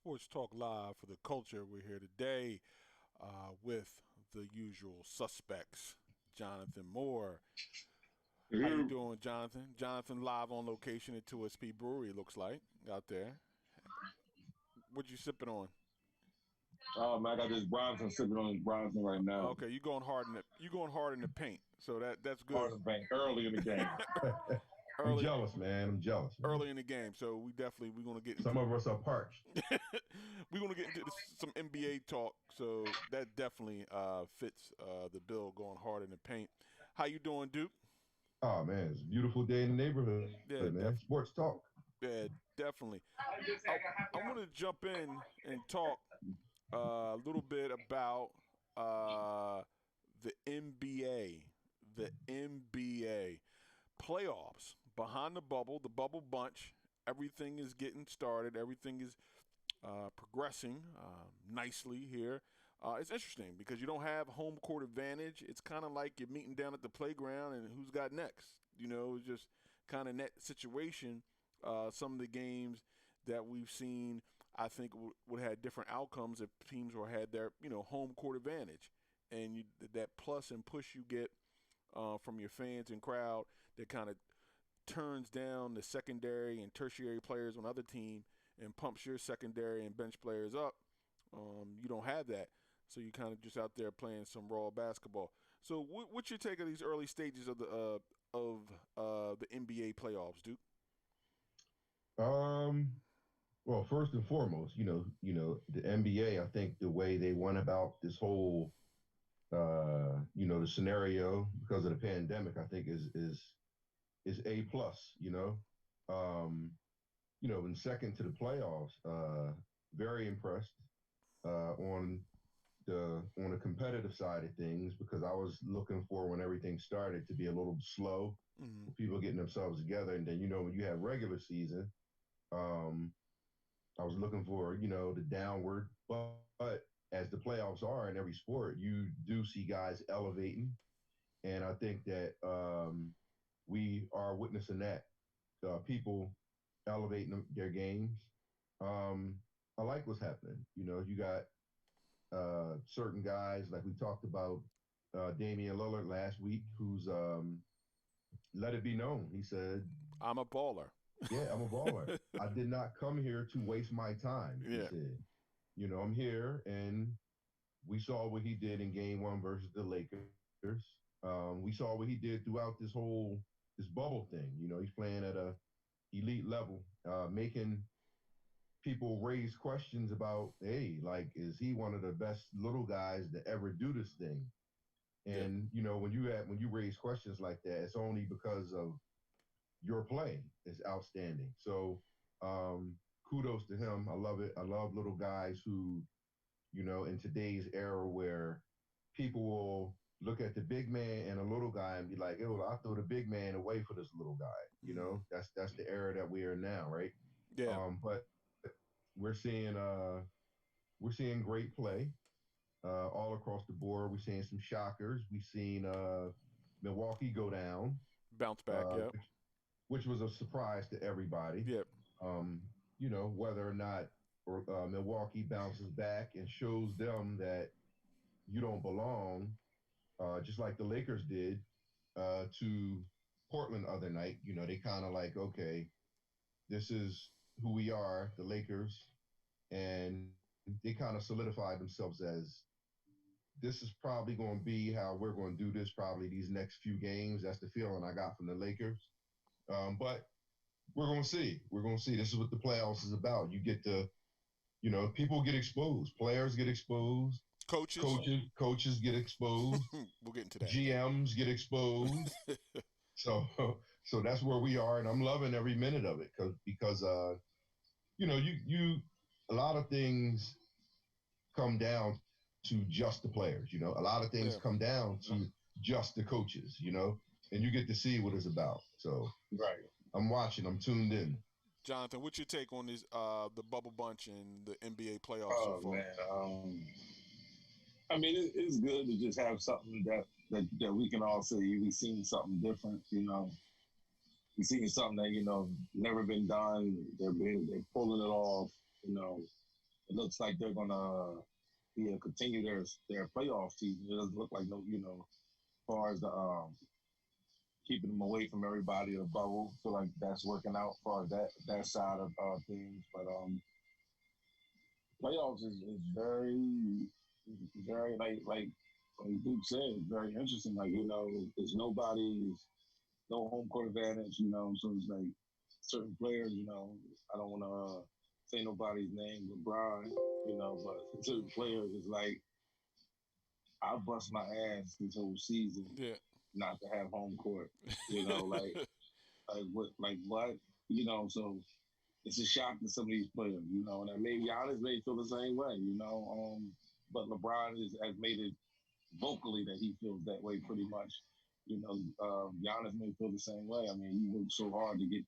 Sports Talk Live for the culture. We're here today with the usual suspects. Jonathan Moore. How you Ooh. doing, Jonathan? Jonathan live on location at 2SP Brewery, it looks like, out there. What you sipping on? Oh man, I got this Bronson sipping on this Bronson right now. Okay, you going hard in the paint. So that's good. Hard to bank early in the game. I'm early jealous, man. I'm jealous, man. early in the game. So we're gonna get Some into of us are parched. we're gonna get into some NBA talk. So that definitely fits the bill going hard in the paint. How you doing, Duke? Oh man, it's a beautiful day in the neighborhood, Yeah, man. Sports talk. yeah, definitely. I want to jump in and talk a little bit about uh, the NBA, the NBA playoffs behind the bubble bunch. Everything is getting started. Everything is progressing nicely here. It's interesting because you don't have home court advantage. It's kind of like you're meeting down at the playground and who's got next. It's just kind of net situation. Some of the games that we've seen, I think, would have had different outcomes if teams were had their home court advantage, and that plus and push you get from your fans and crowd that kind of turns down the secondary and tertiary players on the other team and pumps your secondary and bench players up. You don't have that, so you kind of just out there playing some raw basketball. So, what's your take of these early stages of the NBA playoffs, Duke? Um, well, first and foremost, the NBA. I think the way they went about this whole, the scenario because of the pandemic, I think is A plus. And second to the playoffs, very impressed on the competitive side of things because I was looking for when everything started to be a little slow, Mm-hmm. people getting themselves together, and then when you have regular season, um, I was looking for the downward, but as the playoffs are in every sport, you do see guys elevating, and I think that we are witnessing that people elevating their games. I like what's happening. You got certain guys like we talked about Damian Lillard last week, who's let it be known. He said, I'm a baller. "Yeah, I'm a baller. I did not come here to waste my time." He Yeah. said, "I'm here," and we saw what he did in Game One versus the Lakers. We saw what he did throughout this bubble thing. He's playing at a elite level, making people raise questions about, hey, like, is he one of the best little guys to ever do this thing? Yeah. And when you raise questions like that, it's only because of your play is outstanding. So kudos to him. I love it. I love little guys who, in today's era where people will look at the big man and a little guy and be like, oh, I'll throw the big man away for this little guy. Mm-hmm. That's the era that we are now, right? Yeah. But we're seeing great play all across the board. We're seeing some shockers. We've seen Milwaukee go down, Bounce back. uh, Yep. which was a surprise to everybody. Yep. Whether or not Milwaukee bounces back and shows them that you don't belong, just like the Lakers did to Portland the other night. They kind of like, okay, this is who we are, the Lakers, and they kind of solidified themselves as this is probably going to be how we're going to do this probably these next few games. That's the feeling I got from the Lakers. But we're going to see. We're going to see. This is what the playoffs is about. You get to, people get exposed. Players get exposed. Coaches. Coaches get exposed. We'll get into that. GMs get exposed. So that's where we are, and I'm loving every minute of it because you a lot of things come down to just the players. A lot of things Yeah. come down to just the coaches. And you get to see what it's about. So Right. I'm watching. I'm tuned in. Jonathan, what's your take on this the bubble bunch and the NBA playoffs so Oh far? man. I mean, it's good to just have something that we can all say we seen something different. We seen something that never been done. They're pulling it off. it looks like they're gonna continue their playoff season. It doesn't look like no, as far as the keeping them away from everybody in the bubble. Feel like that's working out as far as that side of things. But playoffs is very like Duke said, very interesting. Like there's nobody's no home court advantage. So it's like certain players. I don't want to say nobody's name, LeBron. But certain players is like I bust my ass this whole season Yeah. not to have home court. Like what? So it's a shock to some of these players, and maybe Giannis may feel the same way, but LeBron has made it vocally that he feels that way pretty much. Giannis may feel the same way. I mean, he worked so hard to get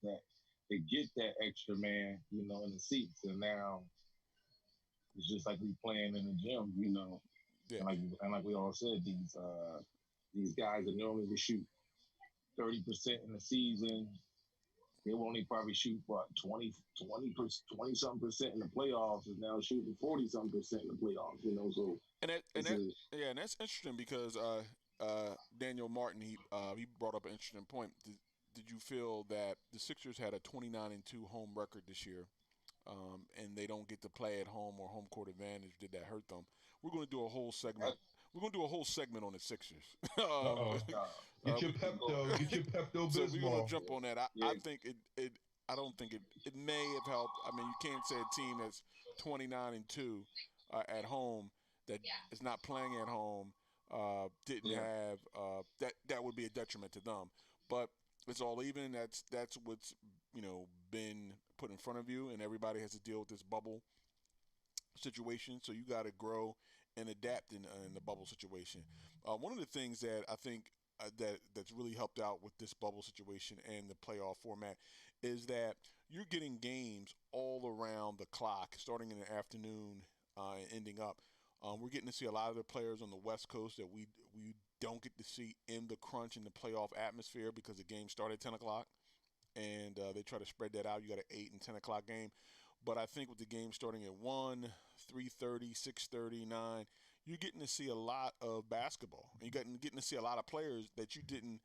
that extra man, in the seats, and now it's just like we playing in the gym, Yeah. and like we all said, these guys that normally would shoot 30% in the season, they will only probably shoot what 20 something percent in the playoffs. Is now shooting 40 something percent in the playoffs. So And that, and it's that, a yeah, and that's interesting because Daniel Martin he brought up an interesting point. Did you feel that the Sixers had a 29-2 home record this year, and they don't get to play at home or home court advantage? Did that hurt them? We're going to do a whole segment. We're going to do a whole segment on the Sixers. Uh oh. Uh, Get your Pepto. Get your Pepto so we're going to Bismol. jump on that. yeah, I think it I don't think it may have helped. I mean, you can't say a team that's 29-2 at home that is not playing at home didn't yeah, have that would be a detriment to them. But it's all even. That's what's been put in front of you, and everybody has to deal with this bubble situation. So you got to grow and adapt in the bubble situation. One of the things that I think that's really helped out with this bubble situation and the playoff format is that you're getting games all around the clock, starting in the afternoon and ending up. We're getting to see a lot of the players on the West Coast that we don't get to see in the crunch in the playoff atmosphere because the game started at 10 o'clock and they try to spread that out. You got an 8 and 10 o'clock game. But I think with the game starting at 1, 3:30, 6:30, 9, you're getting to see a lot of basketball. And getting to see a lot of players that you didn't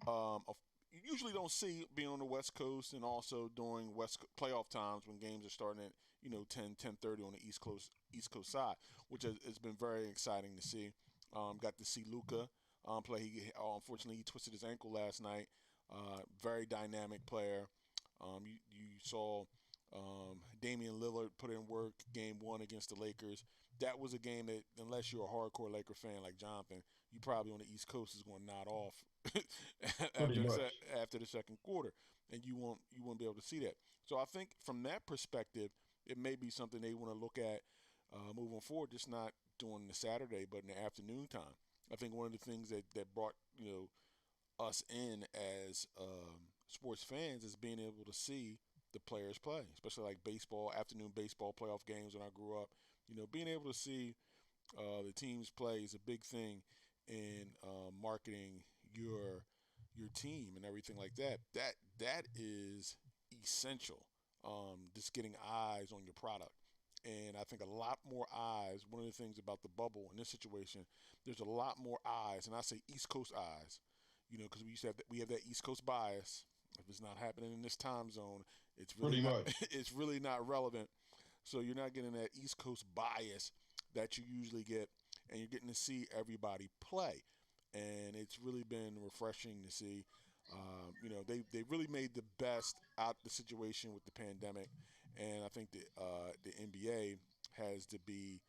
you usually don't see being on the West Coast and also during playoff times when games are starting at 10:30 on the East Coast side, which has been very exciting to see. Got to see Luca play. Unfortunately he twisted his ankle last night. Very dynamic player. You saw Damian Lillard put in work game one against the Lakers. That was a game that, unless you're a hardcore Laker fan like Jonathan, you probably on the East Coast is going to nod off Pretty much. after the second quarter, and you won't be able to see that. So I think from that perspective, it may be something they want to look at moving forward. Just not during the Saturday, but in the afternoon time. I think one of the things that brought us in as sports fans is being able to see the players play, especially like baseball, afternoon baseball playoff games when I grew up. Being able to see the teams play is a big thing in marketing your team and everything like that. That is essential. Just getting eyes on your product. And I think a lot more eyes. One of the things about the bubble in this situation, there's a lot more eyes, and I say East Coast eyes, because we have that East Coast bias. If it's not happening in this time zone, it's really Pretty not. much. It's really not relevant. So you're not getting that East Coast bias that you usually get, and you're getting to see everybody play, and it's really been refreshing to see. They really made the best out the situation with the pandemic, and I think the NBA has to be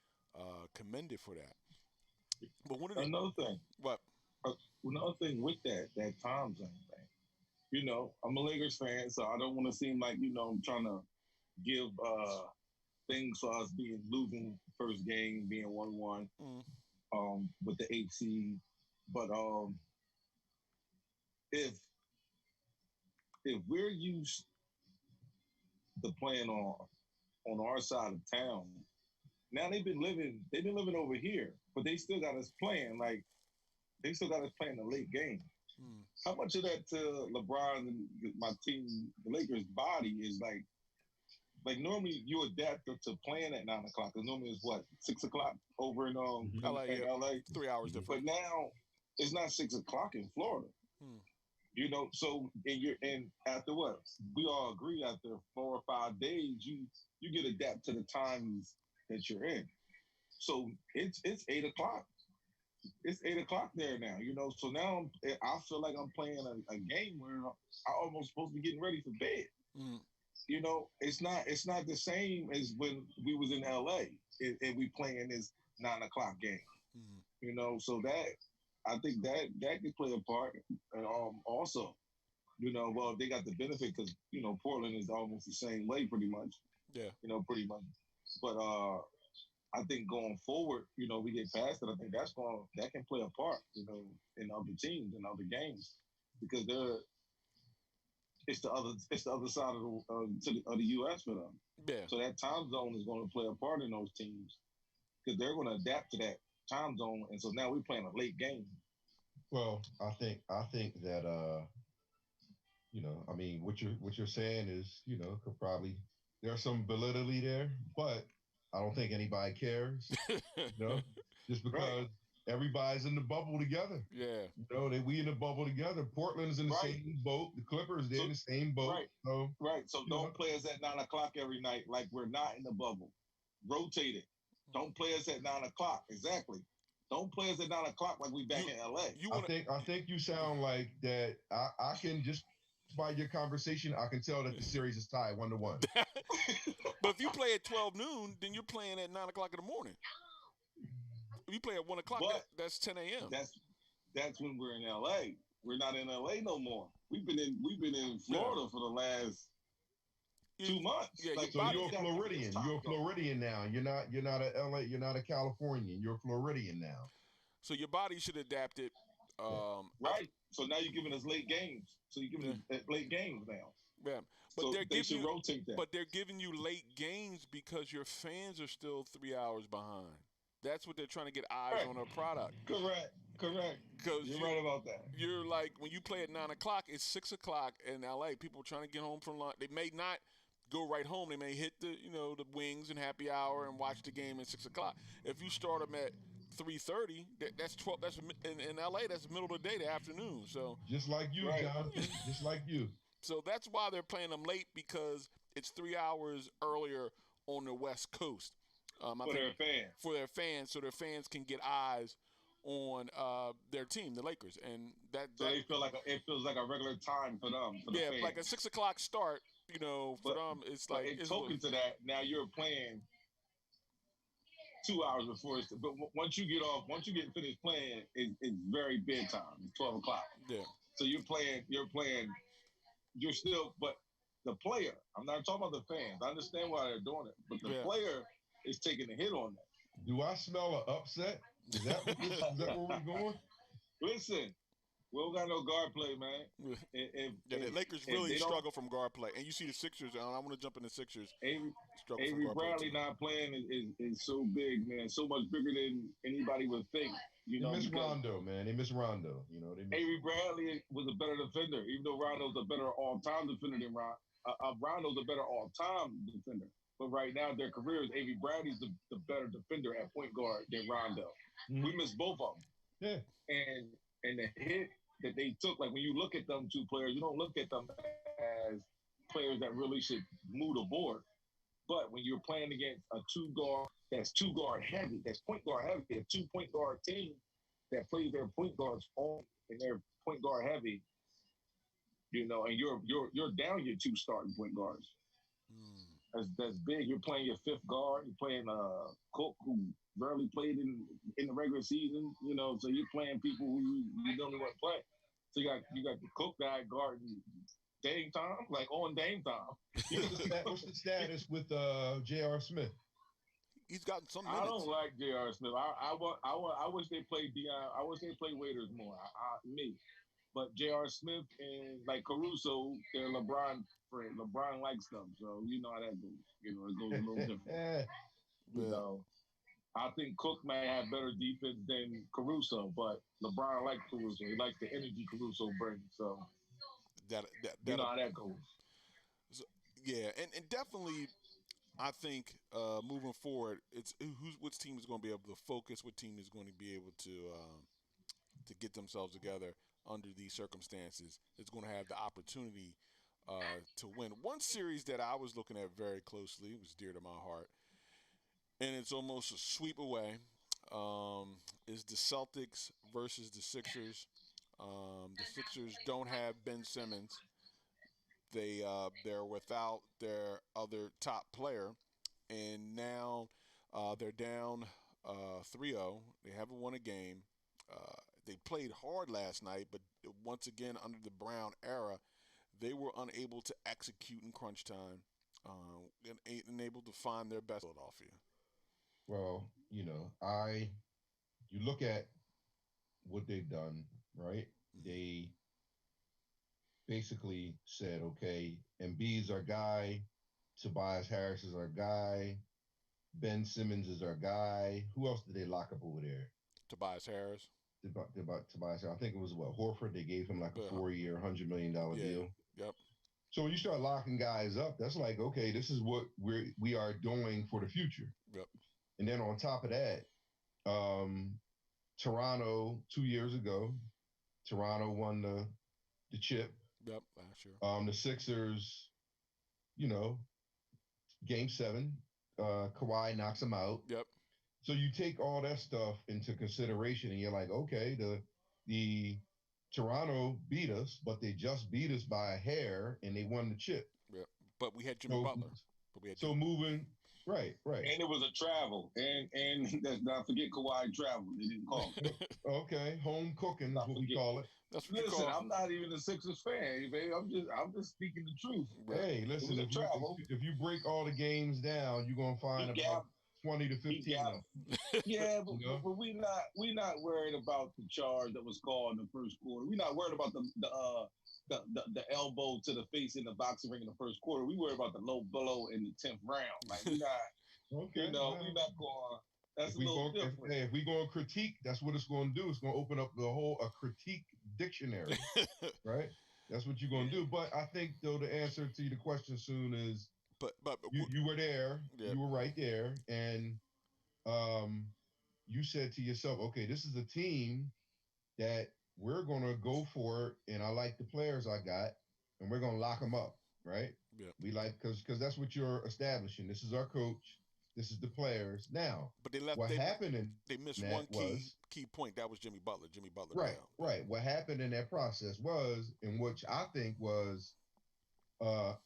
commended for that. But one of the another thing. what Uh, Another thing with that time zone thing. I'm a Lakers fan, so I don't want to seem like I'm trying to give things for us being losing first game, being 1-1 mm, with the 8 seed. But if we're used to playing on our side of town, now they've been living over here, but they still got us playing like they still got us playing the late game. mm, How much of that to LeBron and my team, the Lakers' body is like like normally you adapt to playing at 9 o'clock. Cause normally it's what 6 o'clock over Mhm. LA, in yeah, LA. 3 hours Mhm. different. But now it's not 6 o'clock in Florida. Hmm. So and after what we all agree after 4 or 5 days, you get adapt to the times that you're in. So it's 8 o'clock. It's 8 o'clock there now. So now I feel like I'm playing a game where I almost supposed to be getting ready for bed. Hmm. It's not the same as when we was in LA and we playing this 9 o'clock game. Hmm. So that I think that could play a part. And also, well, they got the benefit because Portland is almost the same way, pretty much. Yeah. Pretty much. But I think going forward, we get past it. I think that can play a part, in other teams and other games because it's the other side of the U.S. for them. Yeah. So that time zone is going to play a part in those teams because they're going to adapt to that time zone. And so now we're playing a late game. Well, I think that I mean, what you're saying is, could probably there's some validity there, but I don't think anybody cares, you know, just Right. because everybody's in the bubble together. Yeah. We in the bubble together. Portland is in the Right. same boat. The Clippers, they're So in the same boat. right, So, right. So you know, don't play us at 9 o'clock every night like we're not in the bubble. Rotate it. Don't play us at 9 o'clock. Exactly. Don't play us at 9 o'clock like we back You in LA. you I want think I think you sound like that. I can just by your conversation, I can tell that the series is tied 1-1. to, but if you play at 12 noon, then you're playing at 9 o'clock in the morning. If you play at 1 o'clock, But that's 10 a.m. that's when we're in LA. We're not in LA no more. We've been in Florida for the last You- 2 months. yeah, your Like So body. you're a Floridian. You're a Floridian now. You're not a LA. You're not a Californian. You're a Floridian now. So your body should adapt it. Yeah. right. So now you're giving us late games. So you're giving Yeah. us late games now. Yeah. But So they're they giving should you, rotate that. but they're giving you late games because your fans are still 3 hours behind. That's what they're trying to get eyes Correct. on their product. Correct. Because You're right about that. you're like when you play at 9 o'clock, it's 6 o'clock in LA. People are trying to get home from lunch. They may not go right home. They may hit the wings and happy hour and watch the game at 6 o'clock. If you start them at 3:30, that's 12. That's in LA. That's the middle of the day, the afternoon. So Just like you, Right. Jonathan. Just like you. that's why they're playing them late because it's 3 hours earlier on the West Coast. I For think their fans. for their fans, so their fans can get eyes on their team, the Lakers, and So they feel like it feels like a regular time for them, for the yeah, fans. like a 6 o'clock start. For But- them, it's But like in it's token to that, now you're playing 2 hours before it's. But once you get off, once you get finished playing, it's very bedtime. It's 12 o'clock. yeah, So you're playing. You're still, but the player. I'm not talking about the fans. I understand why they're doing it, but the Yeah. player is taking a hit on that. Do I smell an upset? Is that where we're going? Listen, we don't got no guard play, man. yeah. The Lakers if really they don't- struggle from guard play, and you see the Sixers. I want to jump in the Sixers. Avery, Struggle Avery from guard Bradley play. not playing is so big, man. So much bigger than anybody would think. They miss because Rondo, man. They miss Rondo. They miss. Avery Bradley was a better defender, even though Rondo's a better all-time defender than Rondo's a better all-time defender. But right now, their careers, Avery Bradley's the better defender at point guard than Rondo. Mhm. We missed both of them. Yeah. And the hit that they took, like when you look at them two players, you don't look at them as players that really should move the board. But when you're playing against a two guard heavy, that's point guard heavy, a 2 point guard team that plays their point guards on and they're point guard heavy, and you're down your two starting point guards. That's big. You're playing your fifth guard. You're playing Cook, who rarely played in the regular season. So you're playing people who you don't want to play. So you got the Cook guy guarding Dame time, like on Dame time. What's the status with J.R. Smith? He's gotten some I minutes. don't like J.R. Smith. I wish they played Dion. I wish they played Waiters more. Me, but J.R. Smith and like Caruso, they're LeBron friend. LeBron likes them, so you know how that goes. It goes a little different. I think Cook may have better defense than Caruso, but LeBron likes Caruso. He likes the energy Caruso brings. So that you know how that goes. So, yeah, and definitely I think moving forward, it's who's which team is going to be able to focus, what team is going to be able to get themselves together under these circumstances. It's going to have the opportunity to win. One series that I was looking at very closely was dear to my heart, and it's almost a sweep away. Is the Celtics versus the Sixers. The Sixers don't have Ben Simmons. They're without their other top player, and now they're down 3-0. They haven't won a game. They played hard last night, but once again, under the Brown era, they were unable to execute in crunch time and able to find their best Philadelphia. Well, you look at what they've done, right? Mm-hmm. They basically said, okay, Embiid's our guy, Tobias Harris is our guy, Ben Simmons is our guy. Who else did they lock up over there? Tobias Harris. About Tobias. I think it was what Horford. They gave him like a 4-year, $100 million yeah. deal. Yep. So when you start locking guys up, that's like, okay, this is what we are doing for the future. Yep. And then on top of that, Toronto 2 years ago, Toronto won the chip. Yep, last year. The Sixers, you know, Game 7, Kawhi knocks them out. Yep. So you take all that stuff into consideration, and you're like, okay, the Toronto beat us, but they just beat us by a hair, and they won the chip. Yep. But we had Jimmy Butler. Moving, right. And it was a travel, and let's not forget Kawhi travel. They didn't call it. Okay, home cooking is what we call it. That's what listen, I'm not even a Sixers fan, baby. I'm just speaking the truth. Hey, listen, if you break all the games down, you're gonna find about 20 to 15 of them. Yeah, but we not worried about the charge that was called in the first quarter. We're not worried about the elbow to the face in the boxing ring in the first quarter. We worry about the low blow in the 10th round. Like we're not, we're not going. That's a little different. If we go and critique, that's what it's going to do. It's going to open up a critique dictionary, right? That's what you're going to do. But I think though the answer to the question soon is, but you were there, you were right there, and you said to yourself, okay, this is a team that we're going to go for it, and I like the players I got, and we're going to lock them up, right? Yeah. We like because that's what you're establishing. This is our coach. This is the players. Now, but they left. They missed one key point. That was Jimmy Butler. Right, down. Right. What happened in that process was, in which I think was,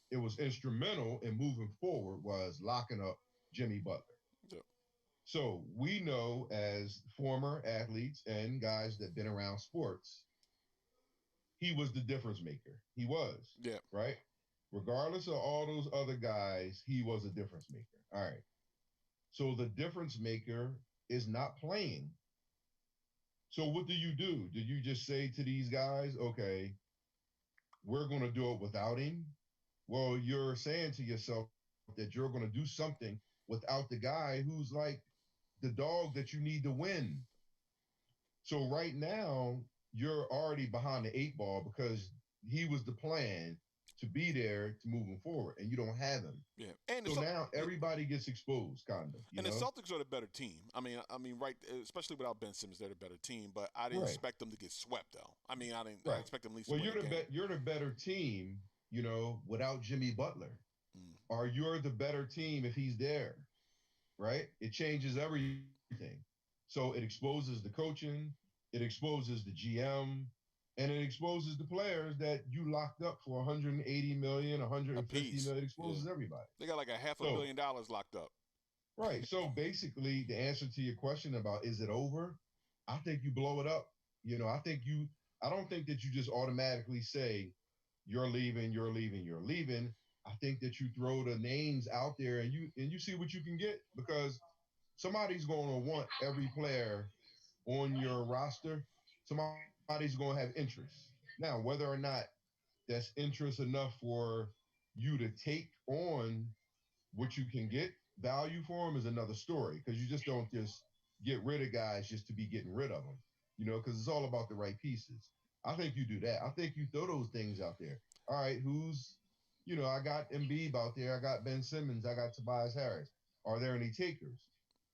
it was instrumental in moving forward, was locking up Jimmy Butler. Yeah. So we know as former athletes and guys that been around sports, he was the difference maker. He was. Yeah. Right? Regardless of all those other guys, he was a difference maker. All right. So the difference maker is not playing. So what do? Do you just say to these guys, okay, we're going to do it without him? Well, you're saying to yourself that you're going to do something without the guy who's like the dog that you need to win. So right now, you're already behind the 8 ball because he was the plan to be there to moving forward, and you don't have him. Yeah, and so now everybody gets exposed, kind of. And the Celtics are the better team. I mean, right, especially without Ben Simmons, they're the better team. But I didn't expect them to get swept, though. I mean, I didn't expect them at least. Well, you're the better team, without Jimmy Butler, or you're the better team if he's there, right? It changes everything. So it exposes the coaching, it exposes the GM. And it exposes the players that you locked up for 180 million, 150 million. It exposes everybody. They got like $500 million locked up. Right. So basically, the answer to your question about is it over? I think you blow it up. I don't think that you just automatically say you're leaving. I think that you throw the names out there and you see what you can get, because somebody's going to want every player on your roster. Somebody's going to have interest. Now, whether or not that's interest enough for you to take on what you can get value for them is another story, because you just don't just get rid of guys just to be getting rid of them, because it's all about the right pieces. I think you do that. I think you throw those things out there. All right, who's I got Embiid out there, I got Ben Simmons, I got Tobias Harris. Are there any takers?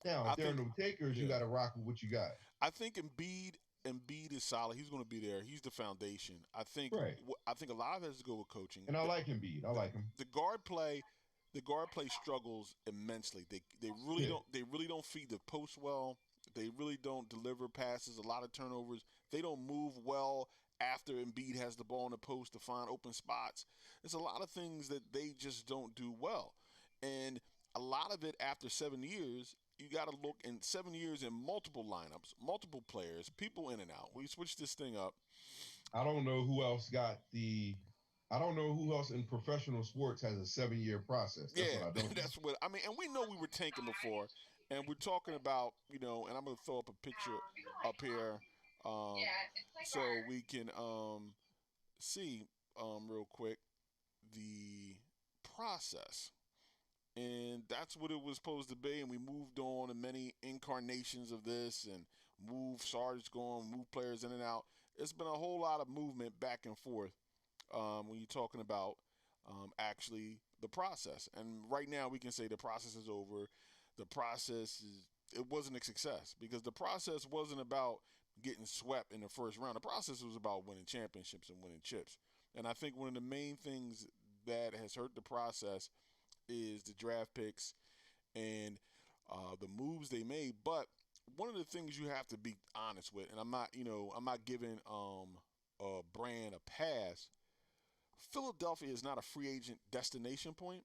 Now, I if there are think, no takers, you yeah, got to rock with what you got. I think Embiid is solid. He's going to be there. He's the foundation. Right. I think a lot of it has to go with coaching. And I like Embiid. I The, like him. the guard play, the guard play struggles immensely. Yeah. They really don't feed the post well. They really don't deliver passes. A lot of turnovers. They don't move well after Embiid has the ball in the post to find open spots. There's a lot of things that they just don't do well, and a lot of it after 7 years. You got to look in 7 years in multiple lineups, multiple players, people in and out. We switched this thing up. I don't know who else got the. I don't know who else in professional sports has a 7 year process. That's what Yeah, I don't know. that's what I mean. And we know we were tanking before, and we're talking about, and I'm gonna throw up a picture up here, um, so we can see real quick the process. And that's what it was supposed to be. And we moved on to many incarnations of this, and move Sarge going, move players in and out. It's been a whole lot of movement back and forth when you're talking about actually the process. And right now, we can say the process is over. The process is it wasn't a success because the process wasn't about getting swept in the first round. The process was about winning championships and winning chips. And I think one of the main things that has hurt the process is the draft picks and the moves they made. But one of the things you have to be honest with, and I'm not giving a brand a pass. Philadelphia is not a free agent destination point,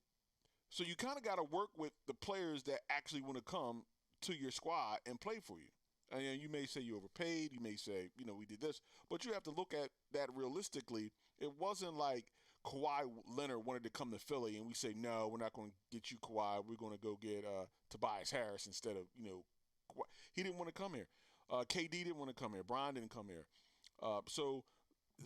so you kind of got to work with the players that actually want to come to your squad and play for you. And you may say you overpaid. You may say, we did this. But you have to look at that realistically. It wasn't like Kawhi Leonard wanted to come to Philly and we say, no, we're not going to get you Kawhi. We're going to go get Tobias Harris instead of, Kawhi. He didn't want to come here. KD didn't want to come here. Brian didn't come here. So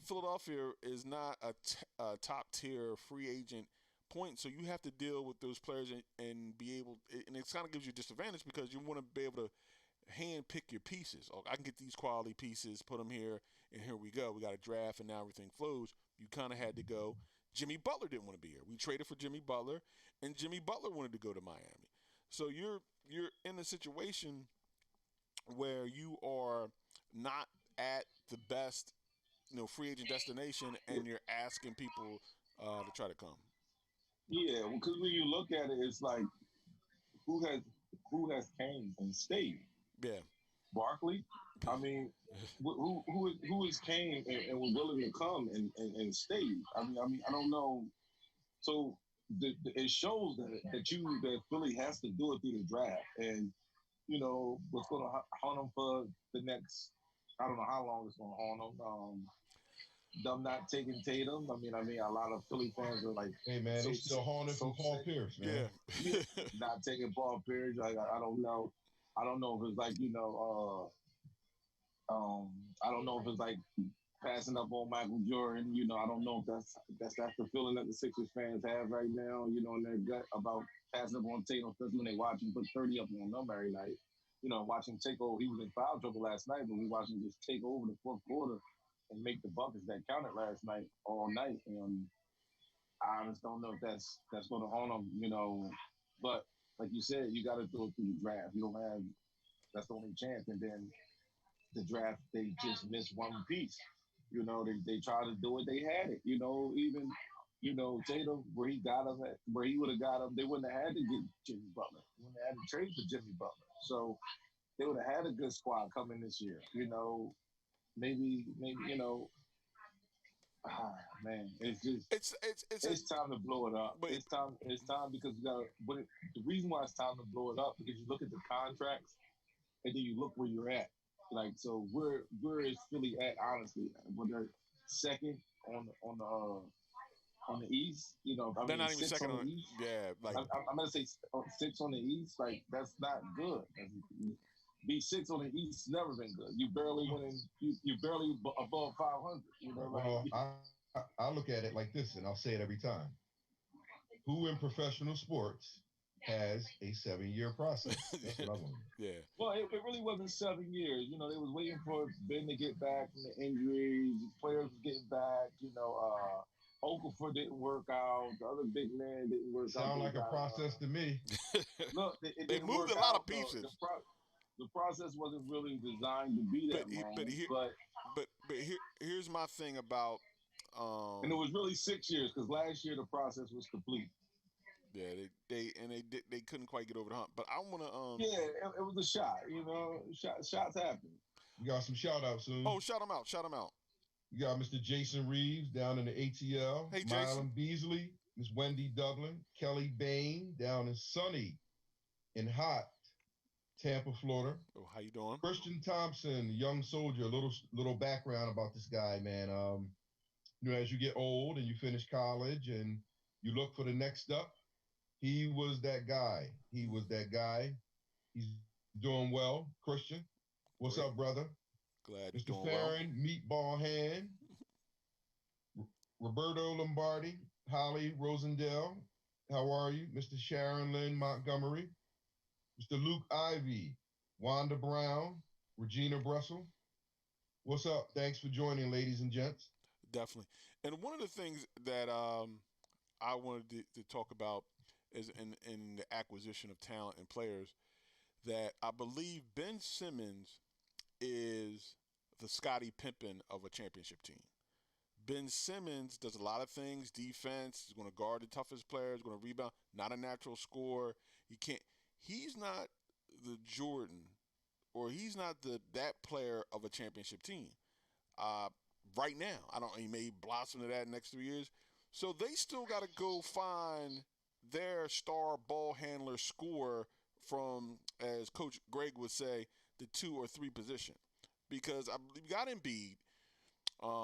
Philadelphia is not a top tier free agent point, so you have to deal with those players and be able. And it kind of gives you a disadvantage because you want to be able to hand pick your pieces. Oh, I can get these quality pieces, put them here, and here we go. We got a draft, and now everything flows. You kind of had to go. Jimmy Butler didn't want to be here. We traded for Jimmy Butler, and Jimmy Butler wanted to go to Miami. So you're in a situation where you are not at the best, free agent destination, and you're asking people to try to come. Yeah, because when you look at it, it's like who has who has came and stayed. Yeah. Barkley. I mean, who has came and was willing to come and stay. I don't know. So it shows that Philly has to do it through the draft, and what's going to haunt them for the next. I don't know how long it's going to haunt them. Them not taking Tatum. A lot of Philly fans are like, hey man, they still haunted from Paul Pierce, man. Yeah. Not taking Paul Pierce. Like I don't know. I don't know if it's like I don't know if it's like passing up on Michael Jordan. I don't know if that's the feeling that the Sixers fans have right now. In their gut about passing up on Tatum, especially when they watch him put 30 up on them every night. Watch him take over. He was in foul trouble last night, but we watched him just take over the fourth quarter and make the buckets that counted last night all night. And I just don't know if that's going to haunt him. But like you said, you got to throw it through the draft. You don't have that's the only chance. And then the draft, they just missed one piece. They tried to do it, they had it. Even Tatum, where he got him at, where he would have got him, they wouldn't have had to get Jimmy Butler. They wouldn't have had to trade for Jimmy Butler. So they would have had a good squad coming this year. Maybe man, it's just it's time to blow it up. It's time because you got. But the reason why it's time to blow it up because you look at the contracts and then you look where you're at. Like so, where is Philly at? Honestly, when they're second on the East, They're not even six second on on. the East. Yeah, like I'm gonna say six on the East. Like that's not good. Be six on the East never been good. You barely winning. You barely above 500. Well, I look at it like this, and I'll say it every time. Who in professional sports has a 7 year process? That's what I want. Yeah. Well, it really wasn't 7 years. They was waiting for Ben to get back from the injuries. Players was getting back. Okafor didn't work out. The other big man didn't work out. Sound like a process to me. Look, it They didn't moved work a lot out. of pieces. The process wasn't really designed to be But that long. here, here's my thing about And it was really 6 years because last year the process was complete. yeah, they couldn't quite get over the hump. But I want to Yeah, it was a shot. You know, shots happen. We got some shout outs soon. oh, shout them out, shout them out. We got Mr. Jason Reeves down in the ATL, Hey, Jason. Mylan Beasley, Miss Wendy Dublin, Kelly Bain down in sunny and hot Tampa, Florida. Oh, how you doing? Christian Thompson, young soldier. Little background about this guy, man. As you get old and you finish college and you look for the next step, he was that guy. He was that guy. He's doing well. Christian, what's Great. up, brother? Glad you're Mr. doing Farron, Meatball Hand, Roberto Lombardi, Holly Rosendale, how are you? Mr. Sharon Lynn Montgomery, Mr. Luke Ivy, Wanda Brown, Regina Brussel. What's up? Thanks for joining, ladies and gents. Definitely. And one of the things that I wanted to talk about is in the acquisition of talent and players that I believe Ben Simmons is the Scottie Pippen of a championship team. Ben Simmons does a lot of things, defense, he's going to guard the toughest players, going to rebound, not a natural scorer. He's not the Jordan or he's not that player of a championship team. Right now, I don't. He may blossom to that next 3 years. So they still got to go find their star ball handler scorer from, as Coach Greg would say, the 2 or 3 position. Because I believe you got Embiid,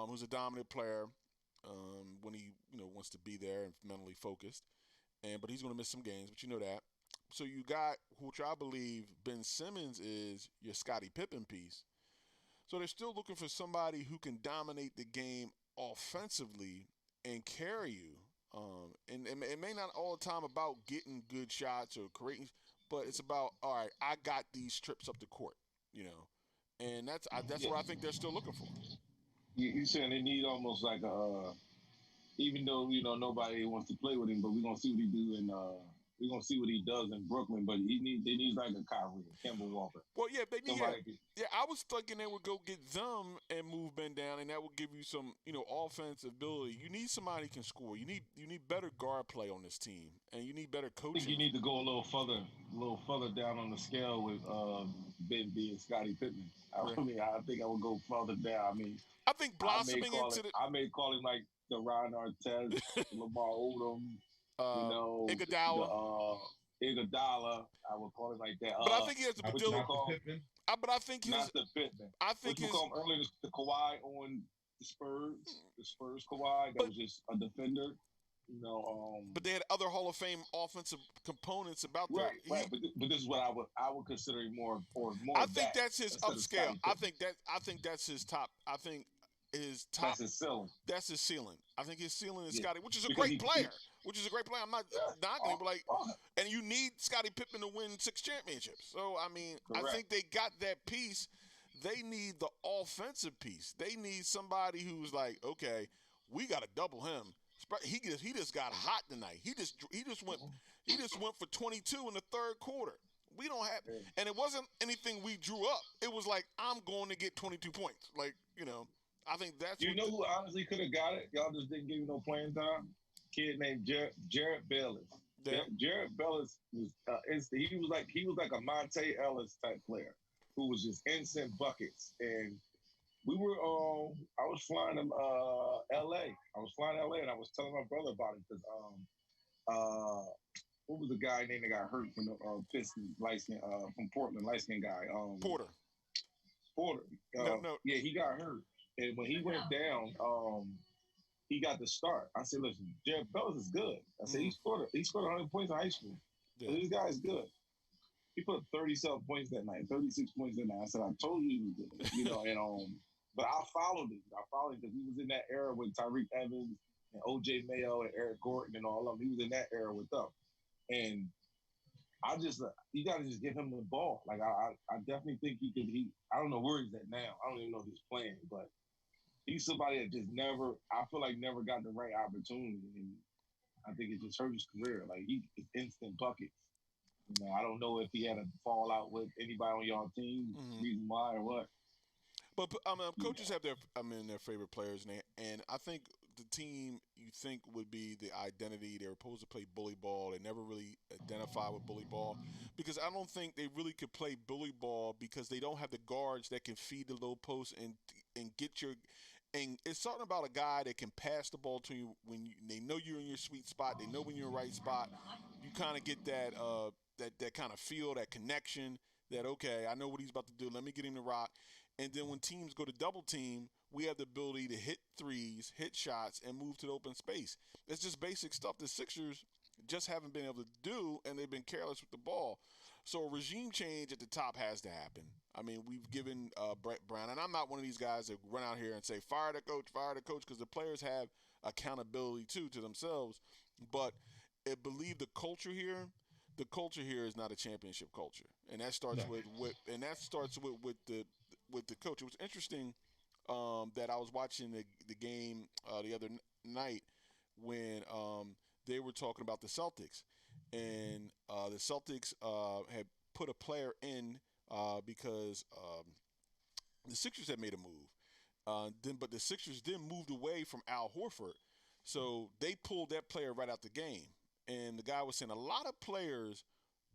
who's a dominant player when he wants to be there and mentally focused, but he's going to miss some games. But you know that. So you got, which I believe Ben Simmons is your Scottie Pippen piece. So they're still looking for somebody who can dominate the game offensively and carry you. And it may not all the time about getting good shots or creating, but it's about, all right, I got these trips up the court, and that's what I think they're still looking for. You saying they need almost like even though nobody wants to play with him, but we're gonna see what he do in we're gonna see what he does in Brooklyn. But they need like a Kyrie, Kemba Walker. Well, yeah, they need. I was thinking they would go get them and move Ben down, and that would give you some offensive ability. You need somebody who can score. You need better guard play on this team, and you need better coaching. I think you need to go a little further down on the scale with Ben being Scottie Pippen. I think I would go further down. I think blossoming I may call him like the Ron Artest, Lamar Odom, Iguodala. Iguodala, I would call him like that. But I think he has the ability. But I think not the Pittman. I think you call him earlier the Kawhi on the Spurs Kawhi that was just a defender. But they had other Hall of Fame offensive components about that. Right. But this is what I would consider more. I think that's his upscale. I think that's his top. I think his top. That's his ceiling. That's his ceiling. I think his ceiling is Scottie, which is a great player. I'm not knocking him, but and you need Scottie Pippen to win 6 championships. So Correct. I think they got that piece. They need the offensive piece. They need somebody who's like, okay, we got to double him. He just got hot tonight. He just went for 22 in the third quarter. We don't have, and it wasn't anything we drew up. It was like, I'm going to get 22 points. I think that's. Who honestly could have got it? Y'all just didn't give him no playing time. Kid named Jared Bellis. Yeah. Jared Bellis was he was like a Monte Ellis type player who was just instant buckets. And we were I was flying to LA. I was flying to LA and I was telling my brother about it because what was the guy named that got hurt from the Pistons, from Portland, light skin guy? Porter. No. Yeah, he got hurt. And when he went down, he got the start. I said, listen, Jared Bellis is good. I said, he scored 100 points in high school. Yeah. So this guy is good. He put 37 points that night, 36 points that night. I said, I told you he was good. And but I followed him. Because he was in that era with Tyreke Evans and O.J. Mayo and Eric Gordon and all of them. He was in that era with them. And you got to just give him the ball. Like, I definitely think I don't know where he's at now. I don't even know if he's playing, but he's somebody that just never, I feel like, never got the right opportunity, and I think it just hurt his career. Like he is instant buckets. You know, I don't know if he had a fallout with anybody on y'all team, Hmm. reason why or what. But I mean, Yeah. coaches have their favorite players, and I think the team you think would be the identity. They were supposed to play bully ball. They never really identify with bully ball because I don't think they really could play bully ball because they don't have the guards that can feed the low post and get your. And it's something about a guy that can pass the ball to you when they know you're in your sweet spot. They know when you're in the right spot. You kind of get that kind of feel, that connection. That okay, I know what he's about to do. Let me get him to rock. And then when teams go to double team, we have the ability to hit threes, hit shots, and move to the open space. It's just basic stuff the Sixers just haven't been able to do, and they've been careless with the ball. So a regime change at the top has to happen. I mean, we've given Brett Brown, and I'm not one of these guys that run out here and say, fire the coach, because the players have accountability too to themselves. But I believe the culture here is not a championship culture, and that No. starts with the coach. It was interesting that I was watching the game the other night when they were talking about the Celtics, and the Celtics had put a player in because the Sixers had made a move. But the Sixers then moved away from Al Horford, so they pulled that player right out the game. And the guy was saying a lot of players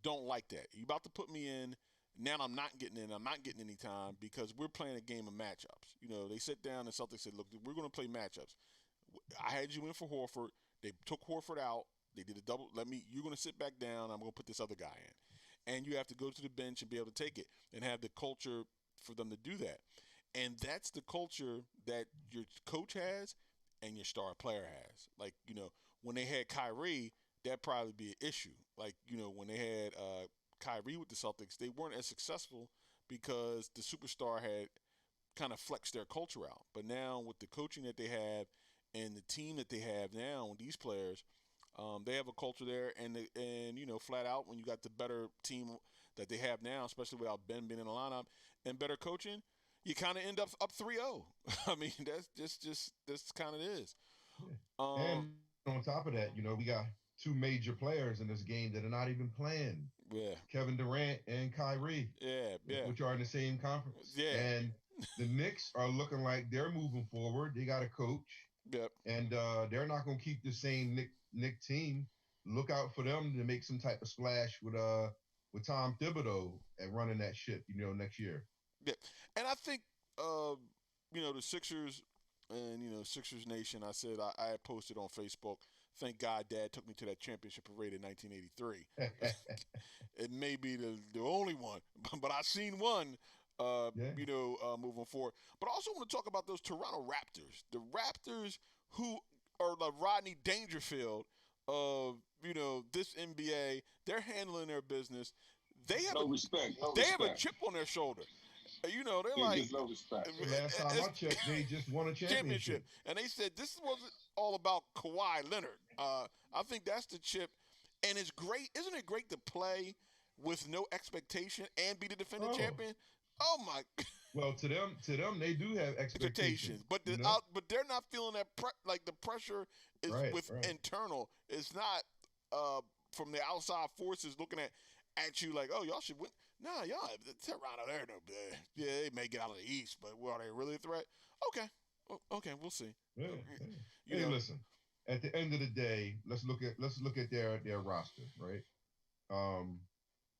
don't like that. You about to put me in. Now I'm not getting in. I'm not getting any time because we're playing a game of matchups. You know, they sit down and Celtics said, "Look, we're going to play matchups. I had you in for Horford. They took Horford out. They did a double. You're going to sit back down. I'm going to put this other guy in, and you have to go to the bench and be able to take it and have the culture for them to do that. And that's the culture that your coach has and your star player has. Like when they had Kyrie, that'd probably be an issue. Like when they had Kyrie with the Celtics, they weren't as successful because the superstar had kind of flex their culture out. But now with the coaching that they have and the team that they have now with these players, they have a culture there, and flat out when you got the better team that they have now, especially without Ben being in the lineup and better coaching, you kind of end up 3-0. I mean, that's kind of it is. Yeah. Um, And on top of that, we got two major players in this game that are not even playing. yeah, Kevin Durant and Kyrie, yeah, which are in the same conference. yeah, And the Knicks are looking like they're moving forward. They got a coach, yep. and they're not going to keep the same Nick team. Look out for them to make some type of splash with Tom Thibodeau and running that ship, next year. Yeah, and I think uh, the Sixers and Sixers Nation. I said I had posted on Facebook. Thank God, Dad took me to that championship parade in 1983. It may be the only one, but I seen one. Yeah. Moving forward. But I also want to talk about those Toronto Raptors. The Raptors, who are the Rodney Dangerfield of this NBA. They're handling their business. They have No respect. No they have a respect. chip on their shoulder. They're Yeah, like just no respect. The last time I checked, they just won a championship. championship, and they said this wasn't all about Kawhi Leonard. I think that's the chip, and it's great. Isn't it great to play with no expectation and be the defending Oh, champion? Oh my well, to them, they do have expectations. expectations, but but they're not feeling that like the pressure is Right, with right. internal. It's not from the outside forces looking at you like, oh, y'all should win. Nah, y'all Toronto, they're no bad. Yeah, they may get out of the East, but are they really a threat? Okay, okay, we'll see. Yeah, Uh, yeah. You Hey, know, listen. At the end of the day, let's look at their roster, right? Um,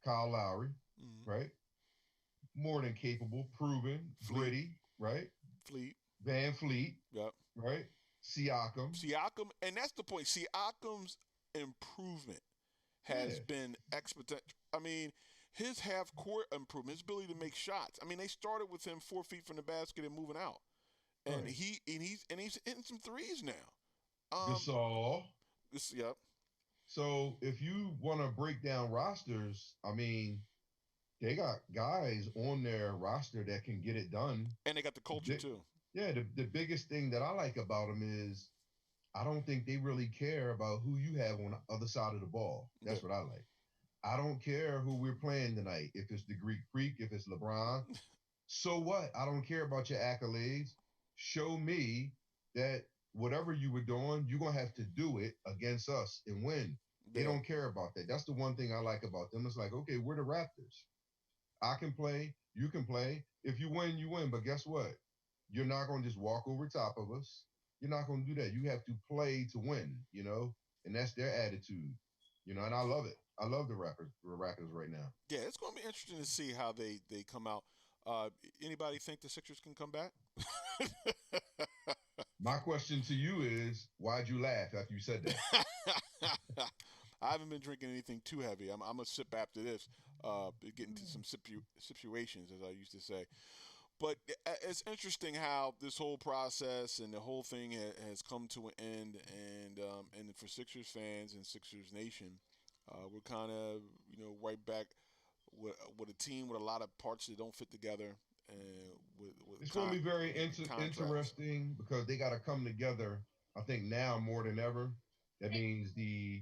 Kyle Lowry, mm, right? More than capable, proven, Fleet, gritty, right? Fleet, Van Fleet, yep. right? Siakam, Siakam, and that's the point. Siakam's improvement has yeah, been exponential. I mean, his half court improvement, his ability to make shots. I mean, they started with him 4 feet from the basket and moving out, and right. he's hitting some threes now. Um, Gasol. yep, So if you want to break down rosters, I mean, they got guys on their roster that can get it done. and they got the The culture big, too. yeah, the biggest thing that I like about them is I don't think they really care about who you have on the other side of the ball. Yeah. That's what I like. I don't care who we're playing tonight. If it's the Greek Freak, if it's LeBron, so what? I don't care about your accolades. show me that whatever you were doing, you're gonna have to do it against us and win. They Yeah. don't care about that. That's the one thing I like about them. It's like, okay, we're the Raptors. I can play, you can play. If you win, you win. But guess what? You're not gonna just walk over top of us. You're not gonna do that. You have to play to win, and that's their attitude. And I love it. I love the Raptors right now. Yeah, it's going to be interesting to see how they come out. Uh, Anybody think the Sixers can come back? My question to you is, why'd you laugh after you said that? I haven't been drinking anything too heavy. I'm gonna sip after this. Get into some situations, as I used to say. But it's interesting how this whole process and the whole thing has come to an end, and for Sixers fans and Sixers Nation, we're kind of right back with a team with a lot of parts that don't fit together, and with It's going to be very contracts. interesting because they got to come together. I think now more than ever. That means the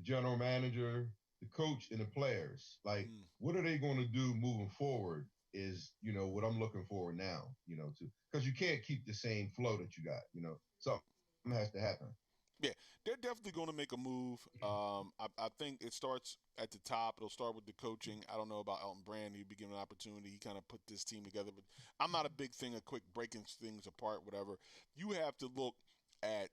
general manager, the coach, and the players. Like, Mm. what are they going to do moving forward? Is what I'm looking forward now. To because you can't keep the same flow that you got. Something has to happen. Yeah, they're definitely going to make a move. I think it starts at the top. It'll start with the coaching. I don't know about Elton Brand. He'd be given an opportunity. He kind of put this team together. But I'm not a big thing of quick breaking things apart, whatever. You have to look at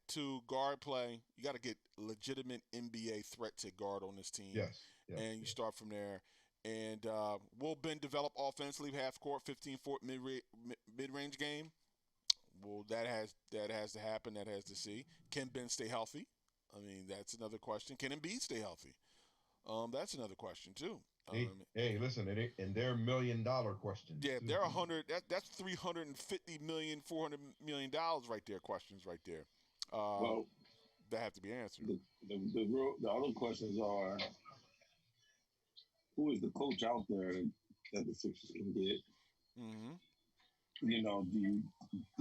guard play. You got to get legitimate NBA threats at guard on this team, Yes, yes, and you yes. start from there. And will Ben develop offensively, half court, 15-foot mid range game? Well, that has to happen. That has to see. Can Ben stay healthy? I mean, that's another question. Can Embiid stay healthy? That's another question too. Hey, listen, and they're $1 million questions Yeah, too. they're 100. That's 350 million, $400 million right there. Questions right there. Uh, Well, that have to be answered. the other questions are, who is the coach out there that the Sixers can get? Mm-hmm. Do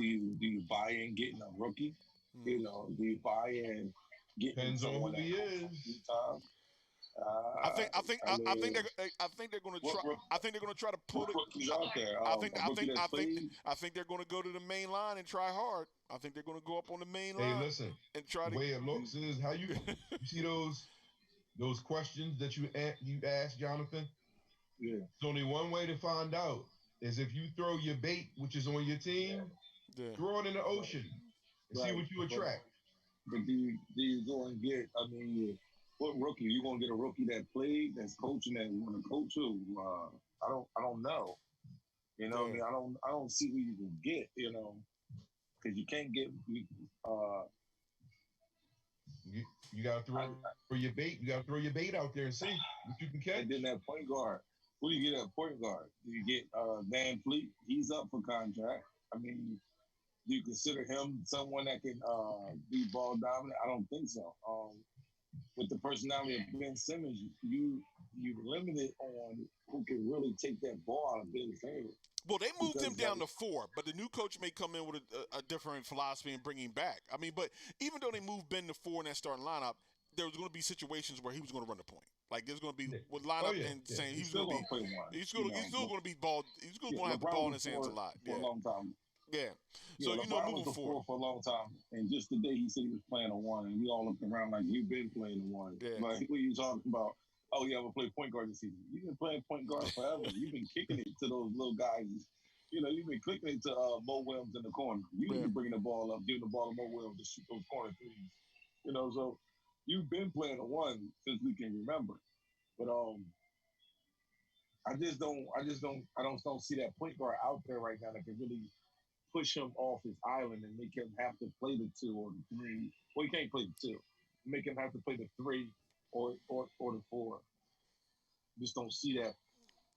you buy in getting a rookie? Mm-hmm. Do you buy in getting Depends on someone who that he coached for a few is. times? I think I think I I think mean, they're going to what try. I think they're going to try to what pull it. rookies out there? I think A I rookie think that's I think played. I think they're going to go to the main line and try hard. I think they're going to go up on the main Hey, line listen, and try the to. way it looks is how you see those questions that you asked, Jonathan. Yeah, There's only one way to find out is if you throw your bait, which is on your team, Yeah. throw it in the right, ocean and see right. what you But attract. do you go and get? I mean, what rookie? You gonna get a rookie that played, that's coaching, that want to coach who? I don't know. What I Yeah. mean, I don't see who you can get. Because you can't get. Uh, You got to throw I, your bait. You got to throw your bait out there and see what you can catch. and then that point guard. Who do you get at point guard? Do you get Van Fleet? He's up for contract. I mean, do you consider him someone that can be ball dominant? I don't think so. With the personality of Ben Simmons, you limited on who can really take that ball out of Ben's hand. Well, they moved him Because down to 4, but the new coach may come in with a different philosophy and bring him back. I mean, but even though they moved Ben to 4 in that starting lineup, there was going to be situations where he was going to run the point. Like there's going to be Yeah. with Oh lineup yeah, and yeah. saying he he's was going still to be gonna play one. he's still going to be ball. He's still Yeah, going to have the LeBron ball in was his hands a four lot. for a Yeah, long time. yeah. Yeah, So LeBron was moving the forward. four for a long time, and just today he said he was playing a one, and we all looked around like you've been playing a one. Yeah, Like what are you talking about? Oh yeah, I'm gonna play point guard this season. You've been playing point guard forever. You've been kicking it to those little guys. You've been kicking it to Mo Williams in the corner. You've yeah. been bringing the ball up, giving the ball to Mo Williams to shoot those corner threes. So you've been playing a one since we can remember. But I don't see that point guard out there right now that can really push him off his island and make him have to play the two or the three. Well, he can't play the two. Make him have to play the three or the four. Just don't see that.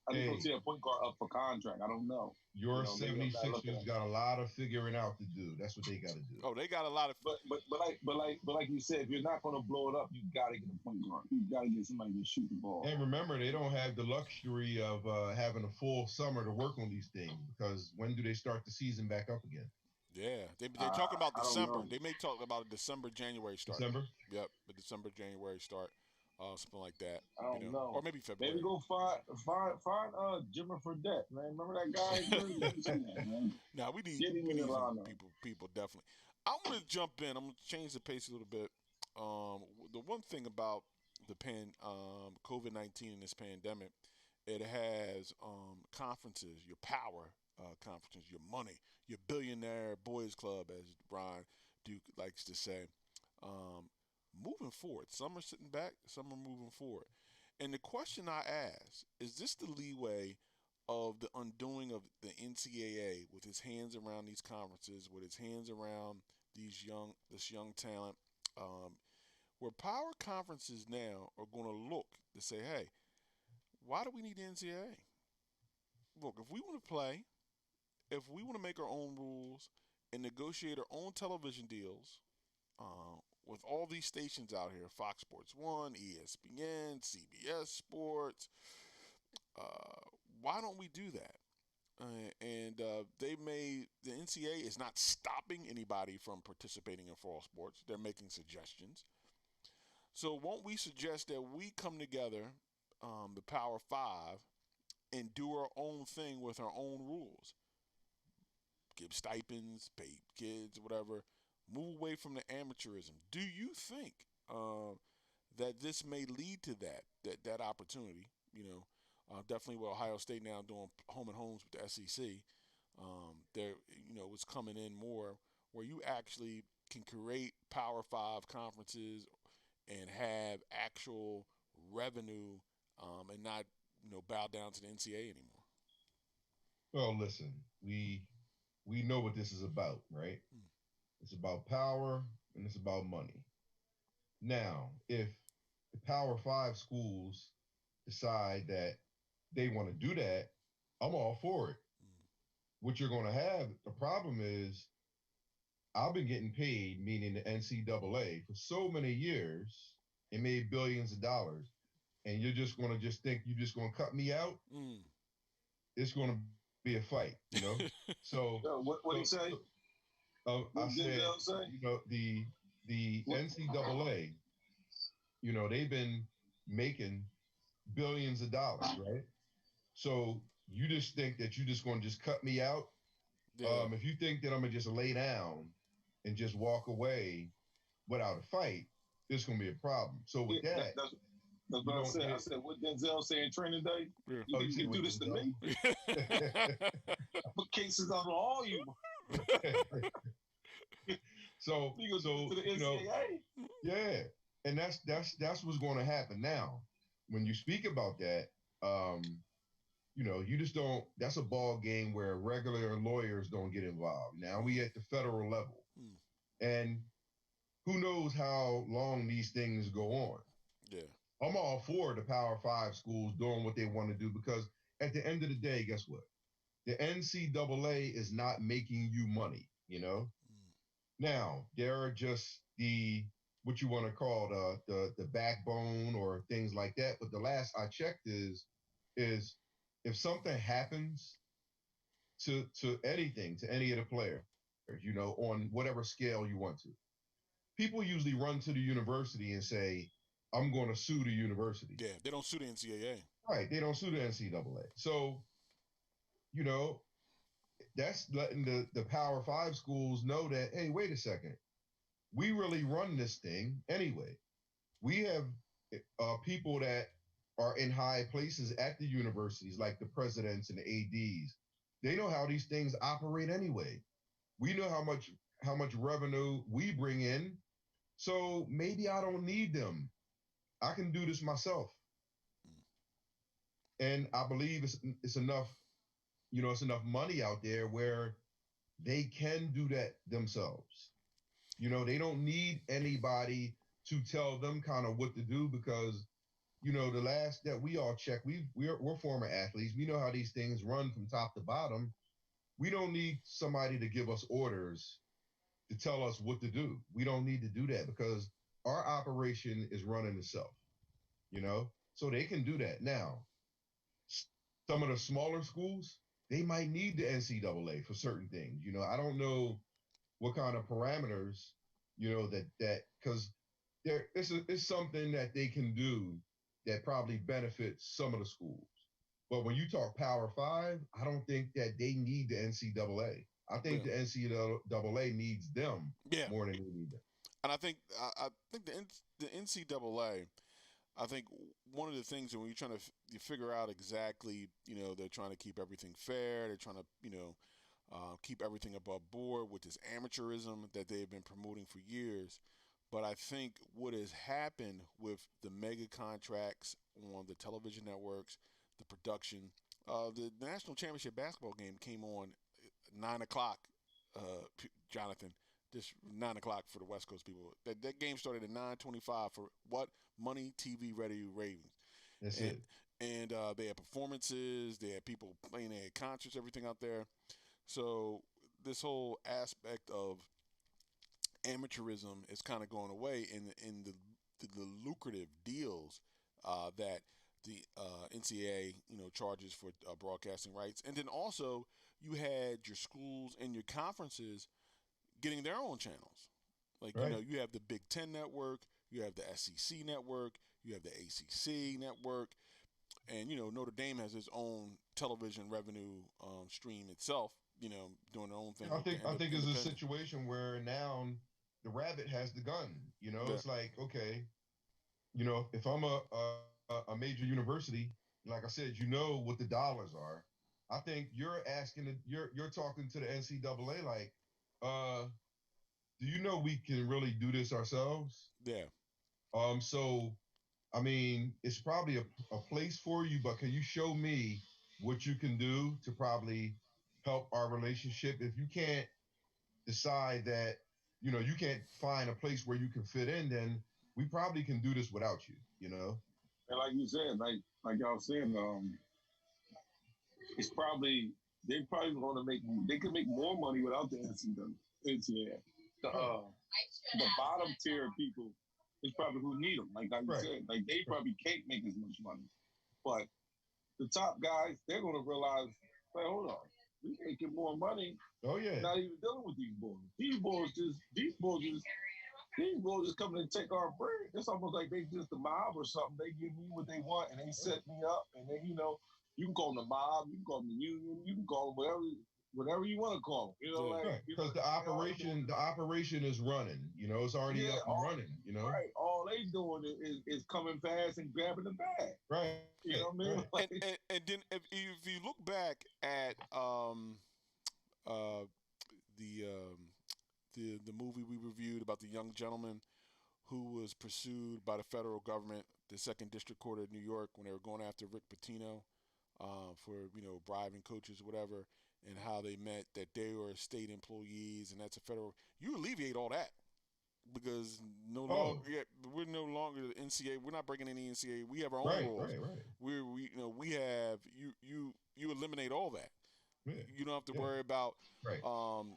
I just don't Hey, see that point guard up for contract. I don't know. your Maybe I'm not looking 76ers at it. got a lot of figuring out to do. That's what they got to do. Oh, they got a lot of. But like you said, if you're not going to blow it up, you got to get a point guard. You got to get somebody to shoot the ball. And remember, they don't have the luxury of having a full summer to work on these things because when do they start the season back up again? Yeah, they're talking about I don't December. know. They may talk about a December, January start. December? Yep, the December, January start. something like that. I You don't know, know. or maybe Maybe February. go find Jimmer Fredette, man. Remember that guy? Man? Now Get him we in the need some lineup. people definitely. I'm gonna jump in. I'm gonna change the pace a little bit. The one thing about the COVID-19 and this pandemic, it has conferences, your power conferences, your money, your billionaire boys club, as Brian Duke likes to say. Um, moving forward, some are sitting back, some are moving forward. And the question I ask is: this the leeway of the undoing of the NCAA with his hands around these conferences, with his hands around this young talent, um, where power conferences now are going to look to say, hey, why do we need the NCAA? Look, if we want to play, if we want to make our own rules and negotiate our own television deals with all these stations out here, Fox Sports 1, ESPN, CBS Sports, uh, why don't we do that? And they made the NCAA is not stopping anybody from participating in fall sports. They're making suggestions. So won't we suggest that we come together, the Power Five, and do our own thing with our own rules? Give stipends, pay kids, whatever. Move away from the amateurism. Do you think that this may lead to that opportunity? You know, definitely with Ohio State now doing home and homes with the SEC. There, it's coming in more where you actually can create Power Five conferences and have actual revenue and not bow down to the NCAA anymore. Well, listen, we know what this is about, right? Mm. It's about power and it's about money. Now, if the Power Five schools decide that they want to do that, I'm all for it. Mm. What you're going to have, the problem is, I've been getting paid, meaning the NCAA, for so many years and made billions of dollars. And you're just going to just think you're just going to cut me out. Mm. It's going to be a fight. So, What do you say? I said, the NCAA, they've been making billions of dollars, right? So you just think that you're just going to just cut me out. Yeah. If you think that I'm gonna just lay down and just walk away without a fight, there's gonna be a problem. So with that's what I said. I said what Denzel said in training day. Yeah. You think you can do this to me? I put cases on all you. so to the NCAA. Yeah, and that's what's going to happen now. When you speak about that, you just don't. That's a ball game where regular lawyers don't get involved. Now we at the federal level, and who knows how long these things go on. Yeah. I'm all for the Power Five schools doing what they want to do because at the end of the day, guess what? The NCAA is not making you money. Now, there are just the what you want to call the backbone or things like that. But the last I checked is if something happens to anything, to any of the players, on whatever scale you want to, people usually run to the university and say, I'm going to sue the university. Yeah, they don't sue the NCAA. Right, they don't sue the NCAA. So, you know, that's letting the Power Five schools know that, hey, wait a second, we really run this thing anyway. We have people that are in high places at the universities, like the presidents and the ADs. They know how these things operate anyway. We know how much revenue we bring in. So maybe I don't need them. I can do this myself. And I believe it's enough, it's enough money out there where they can do that themselves. They don't need anybody to tell them kind of what to do because, the last that we all check, we're former athletes. We know how these things run from top to bottom. We don't need somebody to give us orders to tell us what to do. We don't need to do that because our operation is running itself. So they can do that. Now, some of the smaller schools, they might need the NCAA for certain things. I don't know what kind of parameters, that because it's something that they can do that probably benefits some of the schools. But when you talk Power Five, I don't think that they need the NCAA. I think Yeah. the NCAA needs them Yeah. more than they need them. And I think the NCAA. I think one of the things when you're trying to you figure out exactly, they're trying to keep everything fair. They're trying to, keep everything above board with this amateurism that they've been promoting for years. But I think what has happened with the mega contracts on the television networks, the production, the national championship basketball game came on 9 o'clock. Jonathan, just 9 o'clock for the West Coast people. That game started at 9:25 for what money TV ready Ravens, That's and it. they had performances, they had people playing, they had concerts, everything out there. So this whole aspect of amateurism is kind of going away in the lucrative deals that the NCAA charges for broadcasting rights, and then also you had your schools and your conferences getting their own channels. Like Right. you have the Big Ten network, you have the SEC network, you have the ACC network, and Notre Dame has its own television revenue stream itself. Doing their own thing I with the think I think it's a independent. situation where now the rabbit has the gun. Yeah, It's like, okay, if I'm a major university, like I said, you know what the dollars are. I think you're talking to the NCAA like, uh, do you know we can really do this ourselves? yeah, So I mean, it's probably a place for you, but can you show me what you can do to probably help our relationship? If you can't decide that, you can't find a place where you can fit in, then we probably can do this without you. And like you said, like y'all saying, it's probably they probably going to make they could make more money without the NCAA. The Right, the bottom tier people is probably who need them. Like you right, said, like they right. probably can't make as much money, but the top guys they're going to realize, like, hold on, we making more money. Oh yeah, Not even dealing with these boys. These boys just coming and take our bread. It's almost like they just a mob or something. They give me what they want and they set me up. And then, you can call them the mob, you can call them the union, you can call them whatever you want to call them. yeah, right. Because the operation is running. It's already Yeah, up and running. right. All they doing is coming fast and grabbing the bag. Right, You know what I right. mean? and Like, and, and then if you look back at uh the um the movie we reviewed about the young gentleman who was pursued by the federal government, the Second District Court of New York, when they were going after Rick Pitino for bribing coaches, or whatever, and how they met that they were state employees, and that's a federal. You alleviate all that because no longer Oh, we're no longer the NCAA. We're not breaking any NCAA. We have our own right, rules. right, right. We have you eliminate all that. Yeah, You don't have to yeah, worry about right.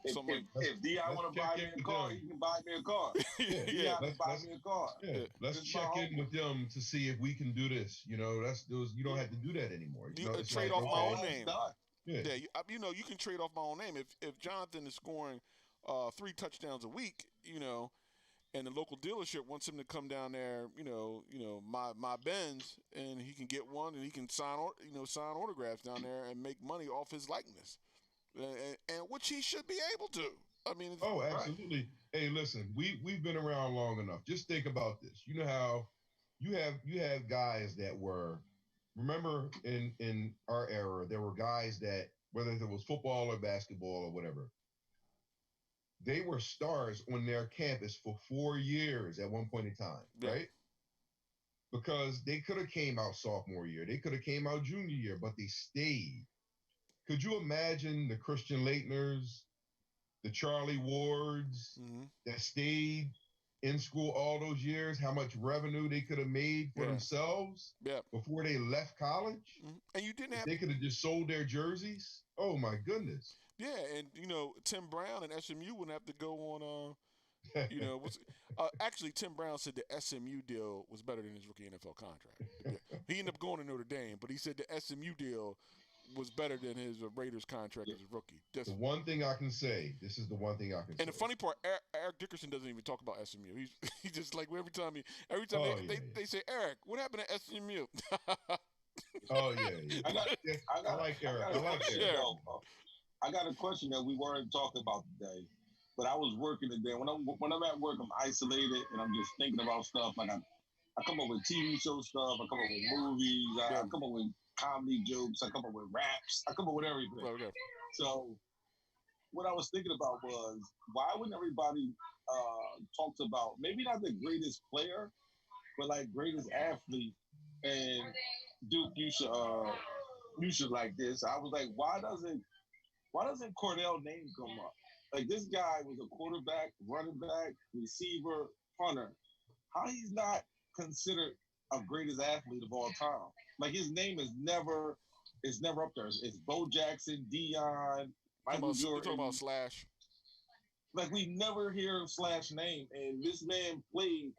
if, someone. if Dion Let's want to check buy in me a with car, them. he can buy me a car. Yeah, Yeah, Dion can buy let's me a car. yeah, yeah. let's This is my check in homeboy. with them to see if we can do this. That's those. You don't have to do that anymore. It's Trade like, off my All own okay, that's name. done. yeah, Yeah, you can trade off my own name. If Jonathan is scoring 3 touchdowns a week, and the local dealership wants him to come down there, my Benz, and he can get one, and he can sign autographs down there and make money off his likeness, and which he should be able to. I mean, oh, Right. absolutely. Hey, listen, we've been around long enough. Just think about this. You know how you have guys that were, remember in our era, there were guys that, whether it was football or basketball or whatever, they were stars on their campus for 4 years at one point in time, yeah, right? Because they could have came out sophomore year, they could have came out junior year, but they stayed. Could you imagine the Christian Leitners, the Charlie Wards hmm that stayed in school all those years, how much revenue they could have made for yeah, themselves yeah, before they left college? and you didn't If have. they could have just sold their jerseys, oh my goodness. Yeah, and Tim Brown and SMU wouldn't have to go on. What's actually Tim Brown said the SMU deal was better than his rookie NFL contract. Yeah. He ended up going to Notre Dame, but he said the SMU deal was better than his Raiders contract as a rookie. The one thing I can say, this is the one thing I can say. And the funny part, Eric Dickerson doesn't even talk about SMU. He's just like every time they say, Eric, what happened at SMU? Oh yeah. I like Eric. I got a question that we weren't talking about today, but I was working today. When I'm at work, I'm isolated and I'm just thinking about stuff. Like I come up with TV show stuff. I come up with movies. I come up with comedy jokes. I come up with raps. I come up with everything. Okay. So what I was thinking about was, why wouldn't everybody talk about maybe not the greatest player, but like greatest athlete? And Duke, you should like this. I was like, why doesn't Cordell name come up? Like, this guy was a quarterback, running back, receiver, punter. How he's not considered a greatest athlete of all time? Like, his name is never up there. It's Bo Jackson, Deion, Michael Jordan. You're talking about Slash. Like, we never hear Slash name, and this man played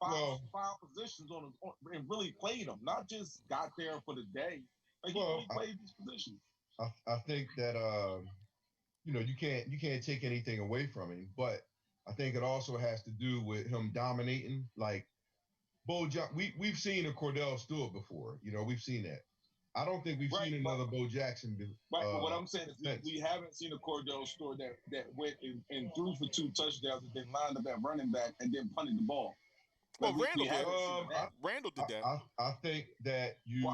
five positions and really played them. Not just got there for the day. Like, he really played these positions. I think that you can't take anything away from him, but I think it also has to do with him dominating. Like we've seen a Cordell Stewart before. We've seen that. I don't think we've seen another Bo Jackson. Right, but what I'm saying is we haven't seen a Cordell Stewart that went and threw for 2 touchdowns and then lined up at running back and then punted the ball. Well, Randall did that. I think that you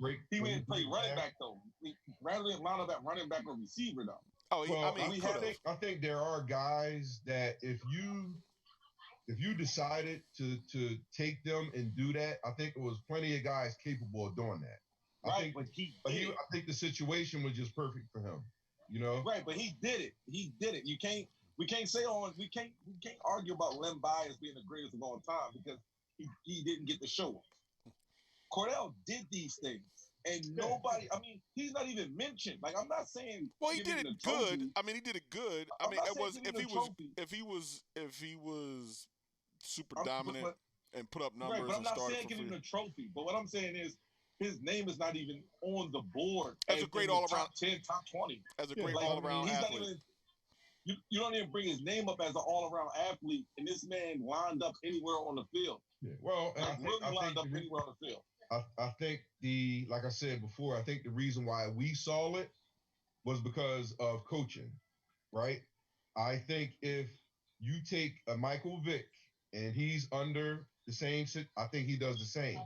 break. He didn't play running back though. Randall didn't line up at running back or receiver though. I think there are guys that if you decided to take them and do that, I think there was plenty of guys capable of doing that. I think the situation was just perfect for him. Right, but he did it. We can't argue about Len Bias being the greatest of all time because he didn't get to show us. Cordell did these things, and nobody. I mean, he's not even mentioned. Like, I'm not saying. Well, he did it good. I mean, he did it good. I mean, it was if he was super dominant and put up numbers. Right, but I'm not saying give him the trophy. But what I'm saying is, his name is not even on the board as a great all-around top 10, top 20. As a great all-around athlete. You don't even bring his name up as an all-around athlete, and this man lined up anywhere on the field. Yeah. Well, I think lined up anywhere on the field. I think like I said before, I think the reason why we saw it was because of coaching, right? I think if you take a Michael Vick and he's under the same, I think he does the same.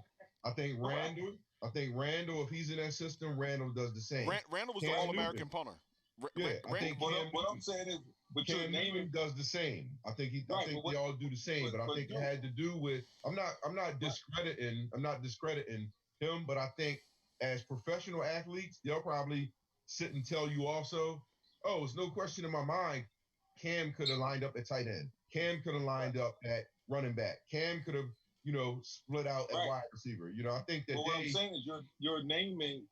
I think Randall, if he's in that system, Randall does the same. Randall was the All-American punter. I think what I'm saying is, but Cam Newton does the same. I think they all do the same, but I think it had to do with. I'm not discrediting him, but I think as professional athletes, they'll probably sit and tell you also, oh, it's no question in my mind, Cam could have lined up at tight end. Cam could have lined up at running back. Cam could have, split out at wide receiver. I think that. But what I'm saying is, you're naming.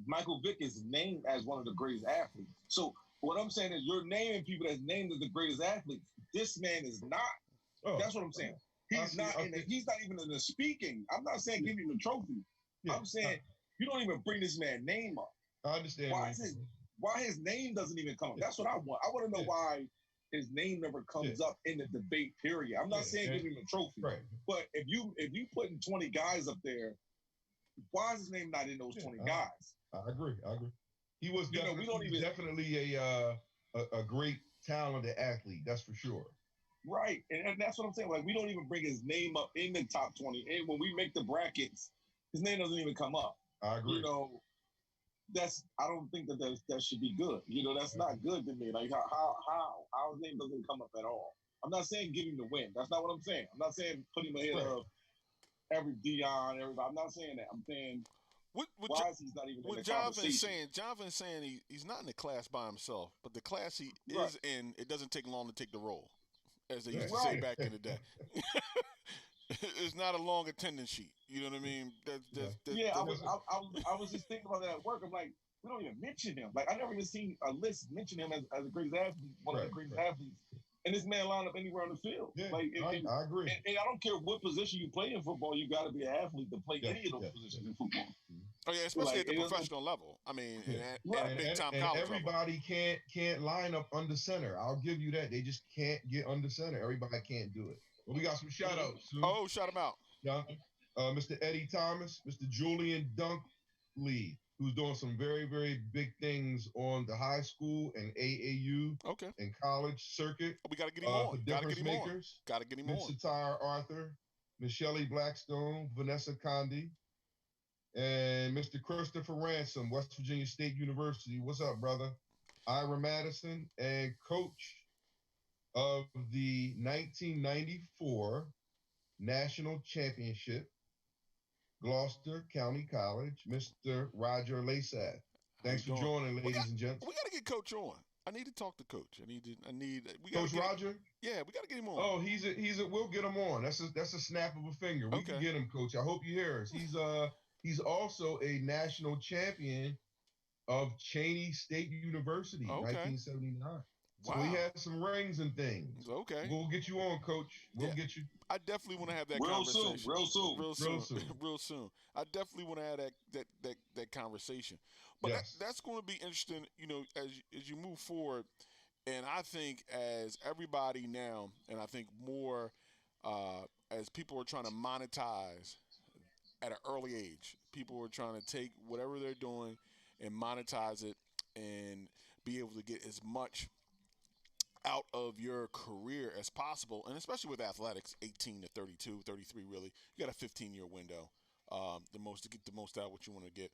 Michael Vick is named as one of the greatest athletes. So what I'm saying is, you're naming people that's named as the greatest athletes. This man is not. That's what I'm saying. He's not even in the speaking. I'm not saying give him the trophy. Yeah. I'm saying you don't even bring this man's name up. I understand. Why his name doesn't even come up? That's what I want. I want to know why his name never comes up in the debate. Period. I'm not saying give him a trophy. Right. But if you putting 20 guys up there, why is his name not in those 20 guys? I agree. He was definitely a great talented athlete. That's for sure. Right, and that's what I'm saying. Like, we don't even bring his name up in the top 20, and when we make the brackets, his name doesn't even come up. I agree. I don't think that should be good. That's not good to me. Like, how his name doesn't come up at all. I'm not saying give him the win. That's not what I'm saying. I'm not saying put him ahead of every Deion, everybody. I'm not saying that. I'm saying why is he not even in the conversation? Jonathan's saying he's not in the class by himself, but the class he is in, it doesn't take long to take the roll, as they used to say back in the day. It's not a long attendance sheet. You know what I mean? I was just thinking about that at work. I'm like, we don't even mention him. Like, I never even seen a list mention him as a greatest athlete, one of the greatest athletes. And this man lined up anywhere on the field. Yeah, like, I agree. And I don't care what position you play in football, you got to be an athlete to play any of those positions in football. Oh yeah, especially Like at the it doesn't. professional level. I mean, Yeah. and Right. at big time And college level. everybody can't line up under center. I'll give you that. They just can't get under center. Everybody can't do it. But we got some shout outs too. Oh, shout him out. Yeah. Mr. Eddie Thomas, Mr. Julian Dunkley, who's doing some very, very big things on the high school and AAU Okay. and college circuit We got to get him on. for Got to get difference him on. makers. Got to get him Ms. on. Satire Arthur, Miss Shelley Blackstone, Vanessa Condi, and Mr. Christopher Ransom, West Virginia State University. What's up, brother? Ira Madison, and coach of the 1994 National Championship, Gloucester County College, Mr. Roger Lasath. Thanks for joining, ladies and gents. We got to get Coach on. I need to talk to Coach. We Coach Roger? Yeah, we got to get him on. Oh, we'll get him on. That's a snap of a finger. We can get him, Coach. I hope you hear us. He's also a national champion of Cheney State University, 1979. So he had some rings and things. Okay. We'll get you on, Coach. We'll get you. I definitely want to have that conversation. Real soon. I definitely want to have that conversation. But that's going to be interesting, as you move forward. And I think as everybody now, and I think more as people are trying to monetize at an early age, people are trying to take whatever they're doing and monetize it and be able to get as much out of your career as possible, and especially with athletics, 18 to 32, 33 really, you got a 15-year window to get the most out of what you want to get.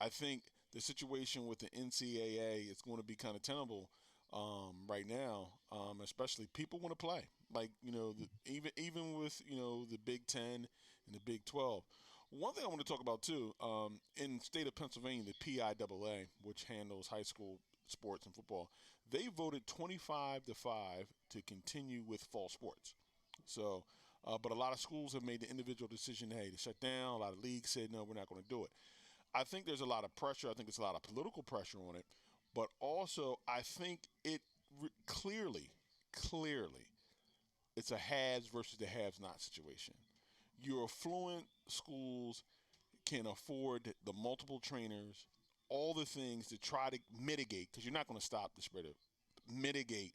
I think the situation with the NCAA is going to be kind of tenable right now, especially people want to play. Like, even with, the Big Ten and the Big 12. One thing I want to talk about too, in the state of Pennsylvania, the PIAA, which handles high school sports and football, they voted 25-5 to continue with fall sports. So, but a lot of schools have made the individual decision, to shut down. A lot of leagues said, no, we're not going to do it. I think there's a lot of pressure. I think there's a lot of political pressure on it. But also, I think it clearly, it's a haves versus the haves-not situation. Your affluent schools can afford the multiple trainers, all the things to try to mitigate, because you're not going to stop the spread mitigate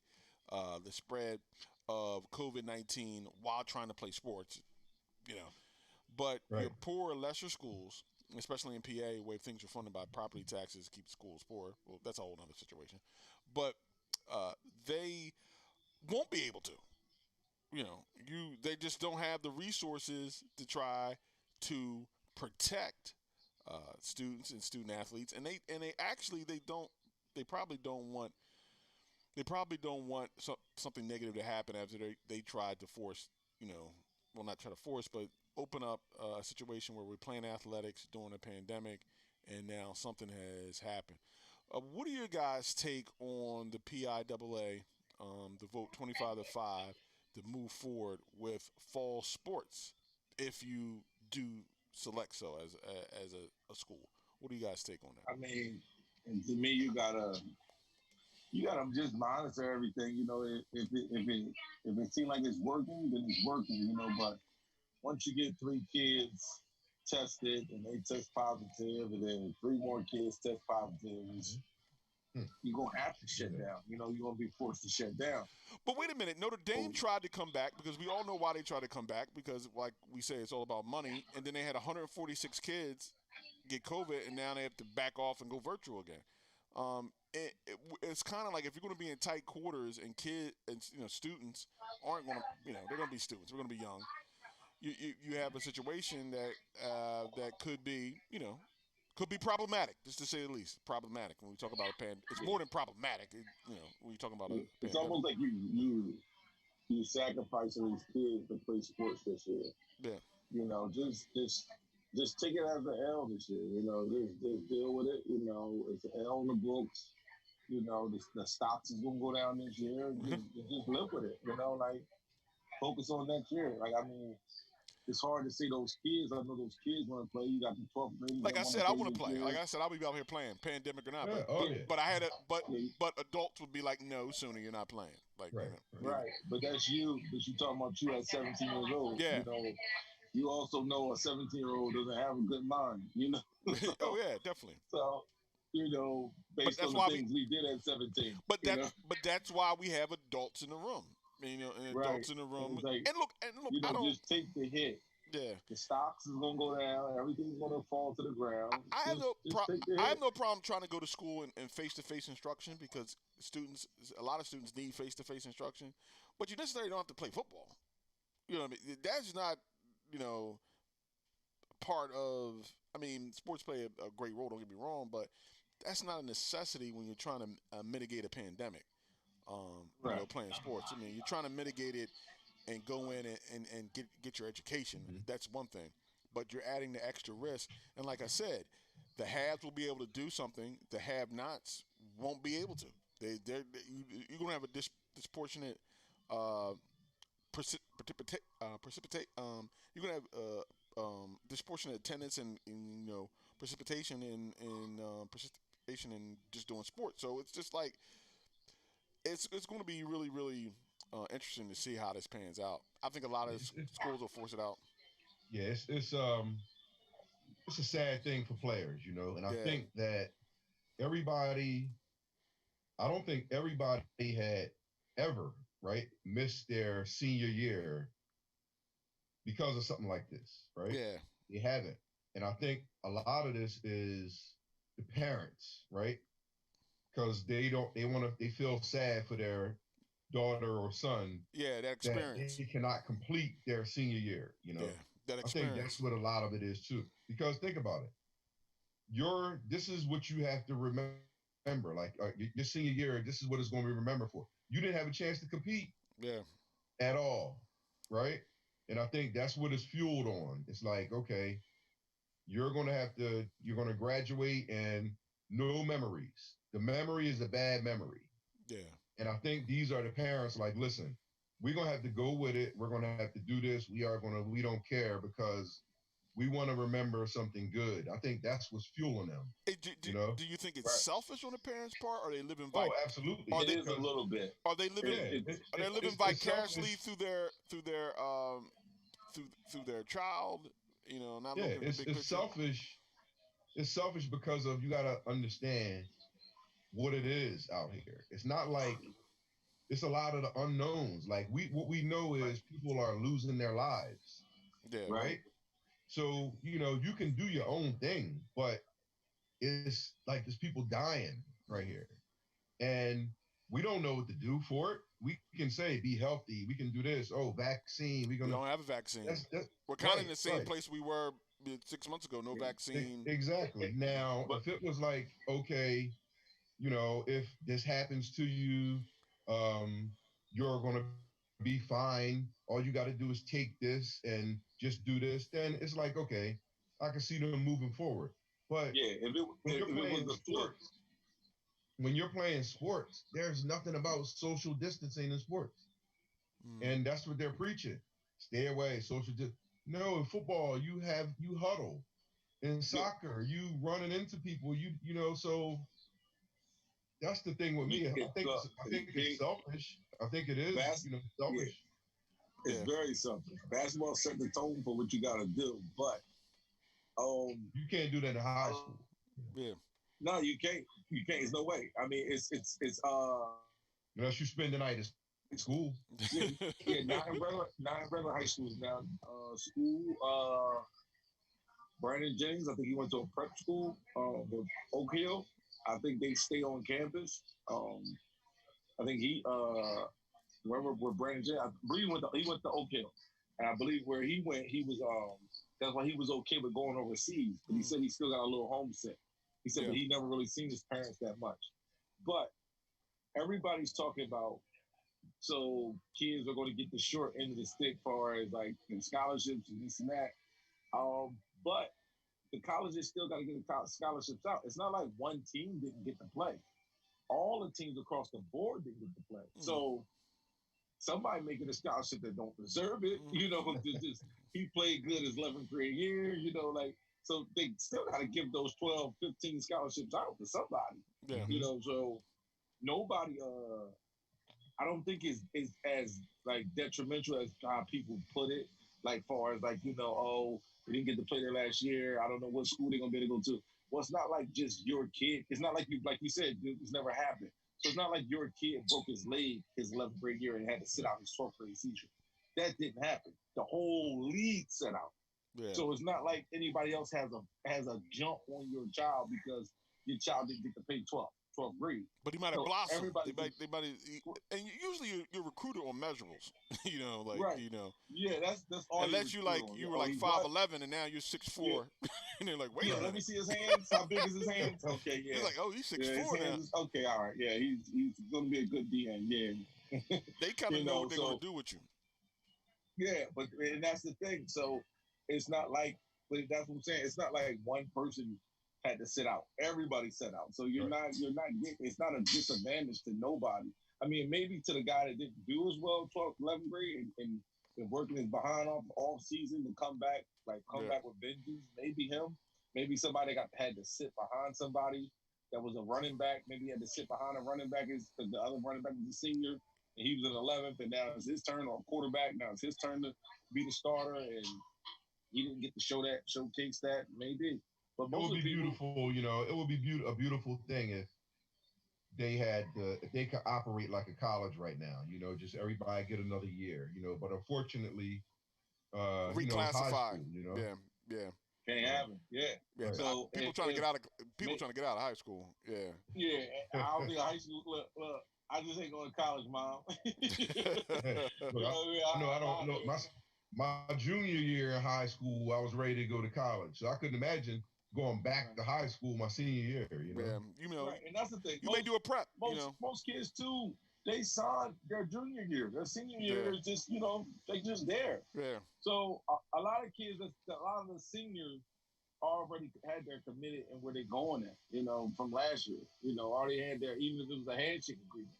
the spread of COVID-19 while trying to play sports, But your poorer, lesser schools, especially in PA, where things are funded by property taxes, keep schools poor. Well, that's a whole other situation. But they won't be able to. They just don't have the resources to try to protect students and student athletes, and they probably don't want something negative to happen after they tried to force, not try to force, but open up a situation where we're playing athletics during a pandemic, and now something has happened. What do your guys take on the PIAA, the vote 25-5 to move forward with fall sports, if you do select so as a school? What do you guys take on that? I mean, and to me, you gotta just monitor everything. If it seems like it's working, then it's working. But once you get 3 kids tested and they test positive, and then 3 more kids test positive, you're going to have to shut down. You're going to be forced to shut down. But wait a minute. Notre Dame tried to come back, because we all know why they tried to come back, because, like we say, it's all about money. And then they had 146 kids get COVID, and now they have to back off and go virtual again. It's kind of like, if you're going to be in tight quarters and kids and students aren't going to, they're going to be students. We're going to be young. You have a situation that could be, could be problematic, just to say the least. Problematic when we talk about a pandemic. It's more than problematic. When you talk about a it's pandemic. Almost like you sacrificing these kids to play sports this year. Yeah. Just take it as an L this year. Just deal with it. It's an L in the books. The stocks is gonna go down this year. Just live with it. Focus on next year. It's hard to see those kids. I know those kids want to play. You got the 12th grade. Like I said, I want to play. Like I said, I'll be out here playing, pandemic or not. But adults would be like, no, Sunni, you're not playing. Right. But that's you. But you talking about you at 17 years old. Yeah. you also know a 17-year-old doesn't have a good mind, Oh so, yeah, definitely. so, But based that's on the why we things we did at 17, but that's why we have adults in the room. And right? adults in the And room. it's like, And look, I don't. just take the hit. Yeah, The stocks is gonna go down. Everything's gonna fall to the ground. Just take the I have hit. no problem trying to go to school and face to face instruction because a lot of students need face to face instruction, but you necessarily don't have to play football. You know what I mean? That's not you know part of. I mean, sports play a great role. Don't get me wrong, but that's not a necessity when you're trying to mitigate a pandemic. Right. Playing sports. I mean, you're trying to mitigate it and go in and get your education. Mhm. That's one thing. But you're adding the extra risk. And like I said, the haves will be able to do something. The have-nots won't be able to. You're going to have a disproportionate uh, precipitate. You're going to have disproportionate attendance and precipitation and precipitation and just doing sports. So it's just like it's going to be really really interesting to see how this pans out. I think a lot of It's schools will force it out. yeah, it's a sad thing for players, and I Yeah, think that everybody, I don't think everybody had ever, right, missed their senior year because of something like this, right? yeah, They haven't. And I think a lot of this is the parents, right? Because they feel sad for their daughter or son yeah. That that they experience. cannot complete their senior year. Yeah, that I think that's experience. what a lot of it is too. Because think about it. This is what you have to remember. Like your senior year, this is what it's going to be remembered for. You didn't have a chance to compete Yeah, at all, right? And I think that's what it's fueled on. It's like, okay, you're going to graduate and no memories. The memory is a bad memory. yeah. And I think these are the parents like, listen, we're going to have to go with it. We're going to have to do this. We don't care because we want to remember something good. I think that's what's fueling them, Hey, do, do, you know? do you think it's Right. selfish on the parents' part, or Oh, absolutely. are It they is a Because little bit. are they living It, yeah, it's are they living it's vicariously selfish. through their child? Not Yeah, looking at the big it's picture. selfish. It's selfish because of you got to understand what it is out here. It's not like it's a lot of the unknowns. Like what we know right. is people are losing their lives, Yeah, right? Right. So, you can do your own thing, but it's like there's people dying right here. And we don't know what to do for it. We can say be healthy, we can do this. Oh, vaccine, we're we gonna don't have a vaccine. that's We're kind of right, in the same right. place we were 6 months ago. No vaccine. Exactly. Now, But if it was like, okay, if this happens to you, um, you're going to be fine. All you got to do is take this and just do this. Then it's like, okay, I can see them moving forward. But yeah, when you're if it was playing the flip, sports, there's nothing about social distancing in sports, Mm, and that's what they're preaching. Stay away, No, in football, you huddle. In yeah, soccer, you running into people. So that's the thing with you me. I pick think up I and think it's pick selfish. I think it is, bas Yeah, selfish. it's yeah, very something. Basketball set the tone for what you got to do, but You can't do that in high uh, school yeah. no, you can't. You can't. There's no way. I mean, it's unless you spend the night at school. yeah, yeah, not in regular high schools now. School. Brandon Jennings, I think he went to a prep school with Oak Hill. I think they stay on campus. I think where Brandon Jennings, I believe he went to Oak Hill, and I believe where he went, he was that's why he was okay with going overseas. But he Mm, said he still got a little homesick. He said, yeah, but he never really seen his parents that much. But everybody's talking about so kids are going to get the short end of the stick as far as like scholarships and this and that. But the colleges still got to get the scholarships out. It's not like one team didn't get to play. All the teams across the board didn't get to play. mm, So somebody making a scholarship that don't deserve it, mm, just he played good his 11th grade year, like so they still got to give those 12, 15 scholarships out to somebody, yeah, Hmm. so nobody I don't think is as like detrimental as how people put it. like far as like oh, we didn't get to play there last year. I don't know what school they're gonna be able to go to. Well, it's not like just your kid. It's not like you, like we said, it's never happened. So it's not like your kid broke his leg his 11th grade year and had to sit out his 12th grade season. That didn't happen. The whole league set out. Yeah. So it's not like anybody else has a jump on your child because your child didn't get to play 12th grade. But he might have So blossomed. everybody, And usually you're recruited on measurables. right? Yeah, that's all. Unless you were like 5'11" and now you're 6'4", yeah. And they're like, wait a minute. Let me see his hands. How big is his hands? Okay, yeah. He's like, oh, he's 6'4" now. Okay, all right, yeah, he's gonna be a good DN, yeah. They kind of know what they're gonna do with you. Yeah, and that's the thing. So it's not like, but that's what I'm saying. It's not like one person had to sit out. Everybody sat out. So you're not getting. It's not a disadvantage to nobody. I mean, maybe to the guy that didn't do as well 12th, 11th grade and working his behind off season to come back back with vengeance. Maybe him. Maybe somebody had to sit behind somebody that was a running back. Maybe he had to sit behind a running back because the other running back was a senior. And he was in 11th, and now it's his turn, or quarterback. Now it's his turn to be the starter, and he didn't get to showcase that. Maybe, but it would be beautiful. It would be a beautiful thing if they could operate like a college right now. Just everybody get another year. But unfortunately, reclassified. High school, yeah. Can't happen. Yeah. Right. So people trying to get out of high school. Yeah. Yeah. I'll be in high school. Look. I just ain't going to college, Mom. I don't know. My junior year in high school, I was ready to go to college, so I couldn't imagine going back to high school my senior year. Yeah, right. And that's the thing. May do a prep. Most kids too. They signed their junior year. Their senior year is just they just there. Yeah. So a lot of kids, a lot of the seniors already had their committed and where they going at. From last year. Already had their, even if it was a handshake agreement.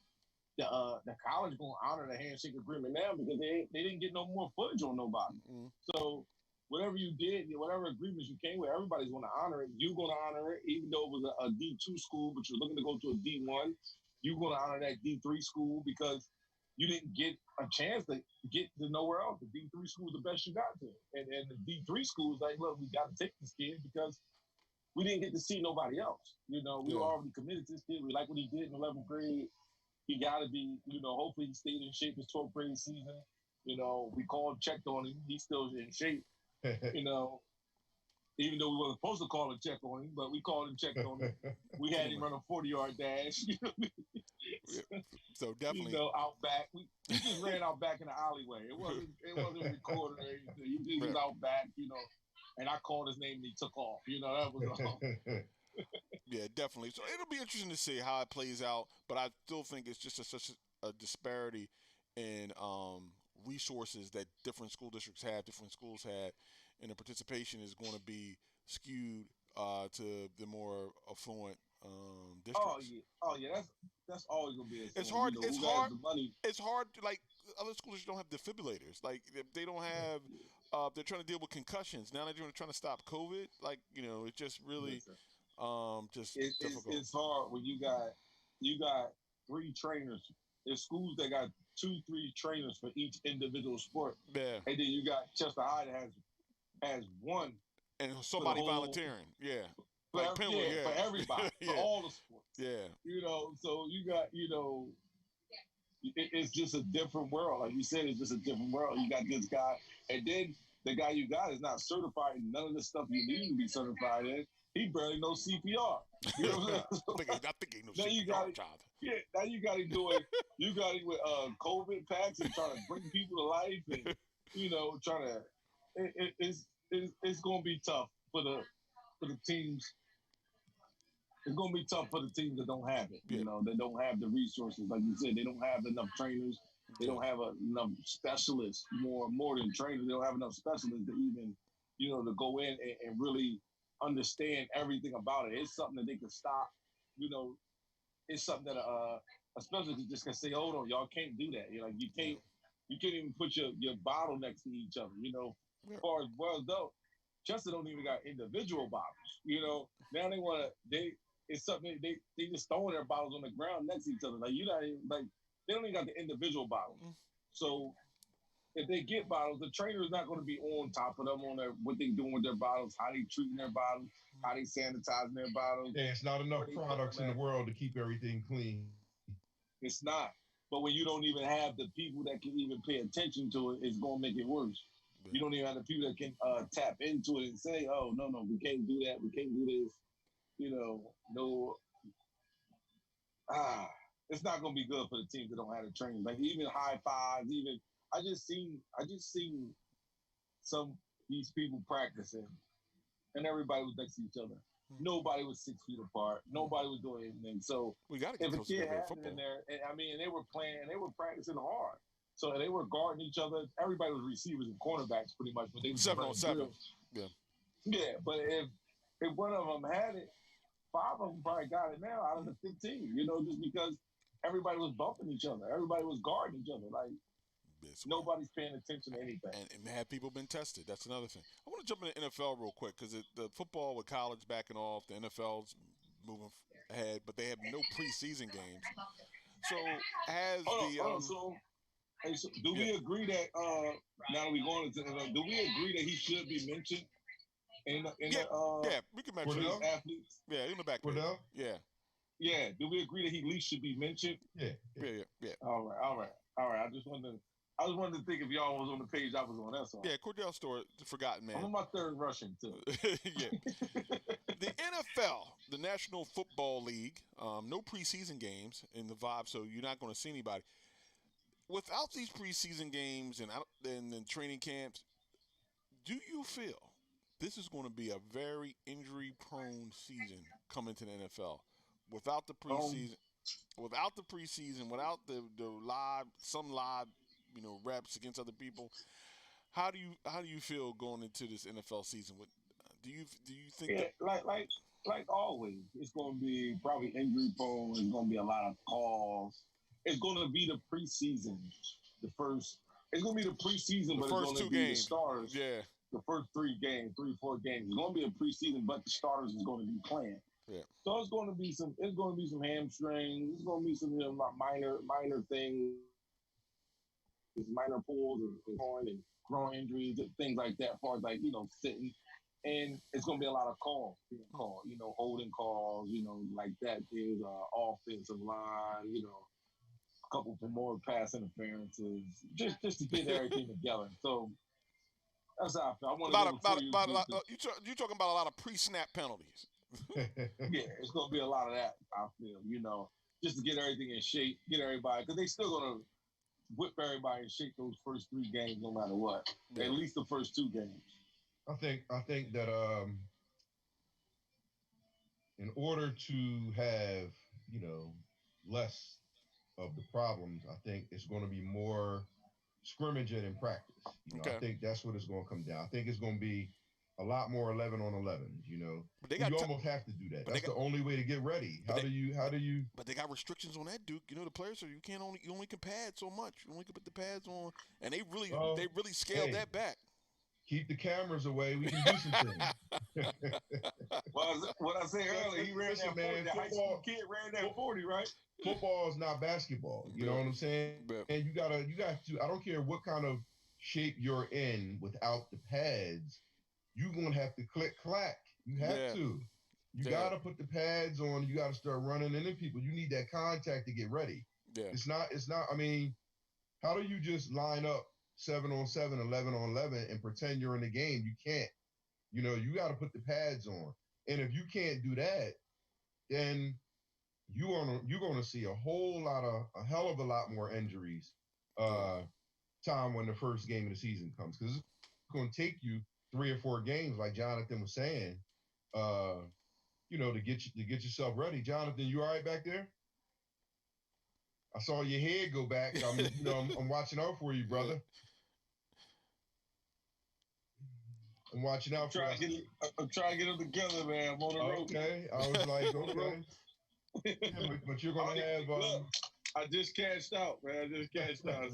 The college gonna honor the handshake agreement now because they didn't get no more footage on nobody. Mm-hmm. So whatever you did, whatever agreements you came with, everybody's gonna honor it. You're gonna honor it, even though it was a D2 school, but you're looking to go to a D1. You're gonna honor that D3 school because you didn't get a chance to get to nowhere else. The D3 school is the best you got to, and the D3 school is like, look, we got to take this kid because we didn't get to see nobody else. We were already committed to this kid. We like what he did in 11th grade. He got to be, hopefully he stayed in shape his 12th grade season. We called, checked on him. He's still in shape, even though we weren't supposed to call and check on him, but we called and checked on him. We had him run a 40-yard dash. So definitely. Out back. We just ran out back in the alleyway. It wasn't recorded or anything. He was out back, and I called his name and he took off. That was all. Yeah, definitely. So it'll be interesting to see how it plays out, but I still think it's just such a disparity in resources that different school districts have, different schools have, and the participation is going to be skewed to the more affluent districts. Oh yeah. That's always gonna be. It's hard. It's hard to, like, other schools don't have defibrillators. Like they don't have. They're trying to deal with concussions. Now they're trying to stop COVID. Like it's just really. It's difficult. It's hard when you got 3 trainers. There's schools that got 2-3 trainers for each individual sport. Yeah. And then you got Chester High that has one. And somebody volunteering. Yeah. For everybody, for all the sports. Yeah. So you got, it's just a different world. Like you said, it's just a different world. You got this guy, and then the guy you got is not certified in none of the stuff you need to be certified in. He barely knows CPR. You know what I'm saying? I think he knows CPR, child. Yeah, now you got him with COVID packs and trying to bring people to life and trying to. It's going to be tough for the teams. It's going to be tough for the teams that don't have it. That don't have the resources. Like you said, they don't have enough trainers. They don't have enough specialists. More than trainers, they don't have enough specialists to even to go in and really understand everything about it. It's something that they can stop. It's something that a specialist just can say, hold on, y'all can't do that. You can't even put your bottle next to each other. As far as wells though, Chester don't even got individual bottles. Now it's something they just throwing their bottles on the ground next to each other. Like they don't even got the individual bottles. So if they get bottles, the trainer is not going to be on top of them on their what they doing with their bottles, how they treating their bottles, how they sanitizing their bottles. Yeah, it's not enough products in the world to keep everything clean. It's not. But when you don't even have the people that can even pay attention to it, it's going to make it worse. You don't even have the people that can tap into it and say, "Oh, no, no, we can't do that. We can't do this." No, ah, it's not going to be good for the teams that don't have the training. Like even high fives, even I just seen some these people practicing, and everybody was next to each other. Nobody was 6 feet apart. Nobody was doing anything. So We got to get if a close kid together in had it football. in there, and, I mean, and they were playing, and they were practicing hard. So they were guarding each other. Everybody was receivers and cornerbacks pretty much, but they was 7-on-7. Yeah. Yeah, but if one of them had it, five of them probably got it now out of the 15. Just because everybody was bumping each other, everybody was guarding each other. Like nobody's paying attention to anything. And have people been tested? That's another thing. I want to jump into the NFL real quick because the football with college backing off, the NFL's moving ahead, but they have no preseason games. So has so do we agree that now that we going into do we agree that he should be mentioned in we can mention these athletes? Yeah, in the back page. Yeah. Yeah. Do we agree that he at least should be mentioned? Yeah. All right. I just wanted to think if y'all was on the page I was on. That's all. Yeah, Cordell Stewart, the forgotten man. I'm on my third rushing too. Yeah. The NFL, the National Football League, no preseason games in the vibe, so you're not going to see anybody. Without these preseason games and training camps, do you feel this is going to be a very injury-prone season coming to the NFL? Without the preseason, without the live reps against other people, how do you feel going into this NFL season? Do you think that like always, it's going to be probably injury prone. It's going to be a lot of calls. It's going to be the preseason, the first. It's going to be the preseason, but it's going to be the starters. Yeah. The first 3 games, 3-4 games. It's going to be a preseason, but the starters is going to be playing. Yeah. So it's going to be some hamstrings. It's going to be some minor things, minor pulls and growing injuries, things like that. As far as sitting. And it's going to be a lot of calls being called, holding calls, like that. There's offensive line, a couple more pass interferences, just to get everything together. So that's how I feel. I want to you're talking about a lot of pre-snap penalties. Yeah, it's going to be a lot of that, I feel, just to get everything in shape, get everybody, because they still going to whip everybody in shape those first 3 games no matter what, at least the first 2 games. I think that in order to have less of the problems, I think it's going to be more scrimmaging in practice. I think that's what it's going to come down. I think it's going to be a lot more 11 on 11. You almost have to do that. That's the only way to get ready. How do you? But they got restrictions on that, Duke. The players, so you only can pad so much. You only can put the pads on, and they really scaled that back. Keep the cameras away. We can do some things. Well, what I said earlier, he ran that 40. The high school kid ran that 40, right? Football is not basketball. You know what I'm saying? And you got to. I don't care what kind of shape you're in without the pads. You're gonna have to click clack. You have to. You gotta put the pads on. You gotta start running into people. You need that contact to get ready. Yeah. It's not. I mean, how do you just line up 7-on-7, 11-on-11, and pretend you're in the game? You can't. You got to put the pads on. And if you can't do that, then you're gonna see a hell of a lot more injuries. Time when the first game of the season comes, because it's going to take you 3 or 4 games, like Jonathan was saying, to get yourself ready. Jonathan, you all right back there? I saw your head go back. I'm watching out for you, brother. I'm watching out for you. I'm trying to get them together, man. I'm on the road. Okay. I was like, okay. Yeah, but you're going to have... Look, I just cashed out, man. I just cashed out.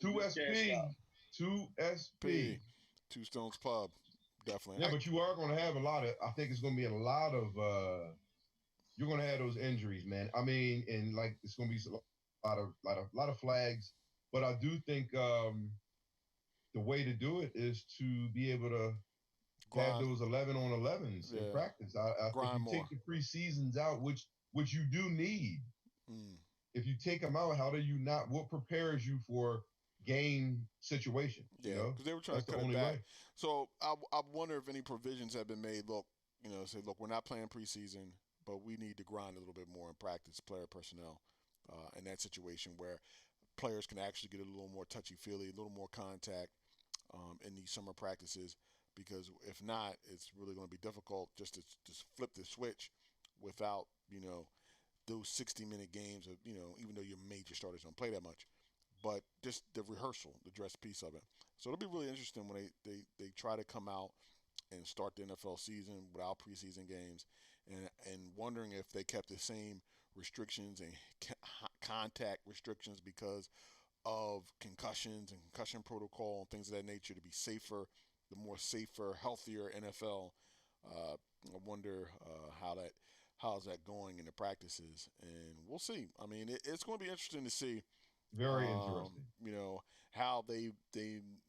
2SP. 2SP. Two Stones Pub. Definitely. Yeah, but you are going to have I think it's going to be a lot of... you're going to have those injuries, man. I mean, and it's going to be a lot of flags But I do think the way to do it is to be able to have Grind, those 11 on 11s in yeah, practice. If grind you more. take the preseasons out, which you do need, Mm. if you take them out, how do you not? What prepares you for game situations? Yeah, because they were trying That's to the cut it only back. way. So I wonder if any provisions have been made. Look, say, look, we're not playing preseason, but we need to grind a little bit more in practice, player personnel, in that situation where players can actually get a little more touchy-feely, a little more contact in these summer practices. Because if not, it's really going to be difficult just to just flip the switch without those 60-minute games of even though your major starters don't play that much, but just the rehearsal, the dress piece of it. So it'll be really interesting when they try to come out and start the NFL season without preseason games, and wondering if they kept the same restrictions and contact restrictions because of concussions and concussion protocol and things of that nature to be safer, the more safer, healthier NFL. I wonder how's that going in the practices, and we'll see. I mean, it's going to be interesting to see, Very interesting. how they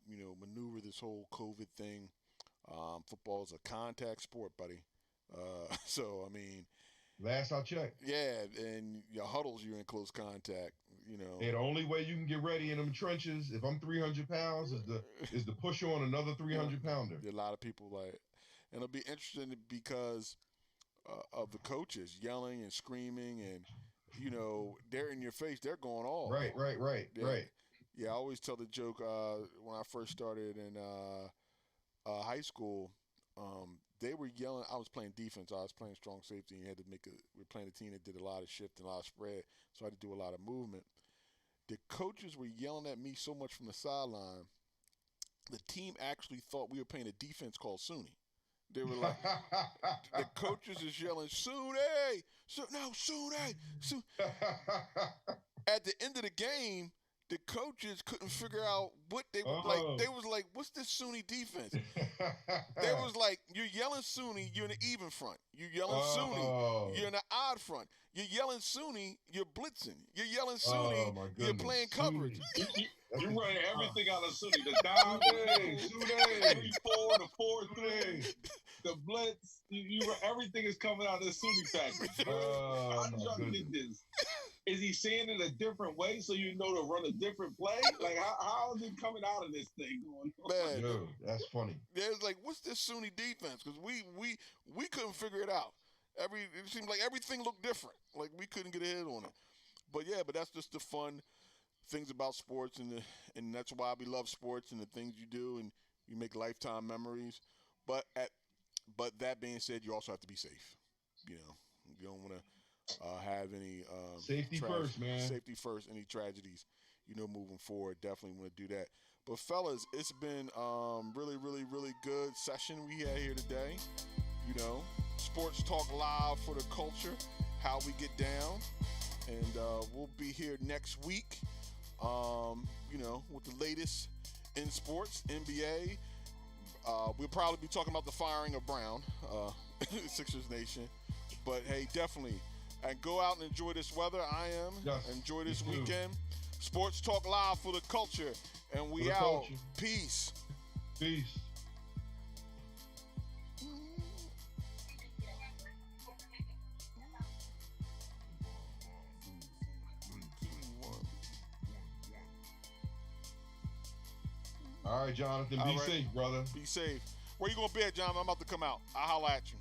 maneuver this whole COVID thing. Football is a contact sport, buddy. So I mean, Last I checked. yeah, and your huddles, you're in close contact. And the only way you can get ready in them trenches, if I'm 300 pounds, is to push on another 300 pounder. A lot of people and it'll be interesting because of the coaches yelling and screaming, and they're in your face, they're going off. Right. Yeah, I always tell the joke when I first started in high school. They were yelling. I was playing defense. I was playing strong safety, and you had to we were playing a team that did a lot of shift and a lot of spread, so I had to do a lot of movement. The coaches were yelling at me so much from the sideline. The team actually thought we were playing a defense called Sunni. They were like, the coaches is yelling, Sunni! Sunni! At the end of the game, the coaches couldn't figure out what they were like. They was like, what's this Sunni defense? They was like, you're yelling Sunni, you're in the even front. You're yelling Sunni, you're in the odd front. You're yelling Sunni, you're blitzing. You're yelling Sunni, you're playing coverage. You're running everything out of Sunni. The down, the 3-4, the 4-3, the blitz. Everything is coming out of the Sunni package. How did y'all get this? Is he saying it a different way so you know to run a different play? Like, how is it coming out of this thing going on? Man, yo, that's funny. Yeah, it's like, what's this Sunni defense? Because we couldn't figure it out. It seemed like everything looked different. Like, we couldn't get a head on it. But that's just the fun things about sports, and that's why we love sports and the things you do, and you make lifetime memories. But that being said, you also have to be safe. You don't want to have any safety first, man. Safety first. Any tragedies, moving forward, definitely want to do that. But fellas, it's been really, really, really good session we had here today. Sports talk live for the culture, how we get down, and we'll be here next week. With the latest in sports, NBA. We'll probably be talking about the firing of Brown, Sixers Nation. But hey, definitely. And go out and enjoy this weather. Enjoy this weekend. Sports Talk Live for the culture. And we out. Culture. Peace. Peace. All right, Jonathan. Be safe, brother. Be safe. Where you going to be at, John? I'm about to come out. I'll holler at you.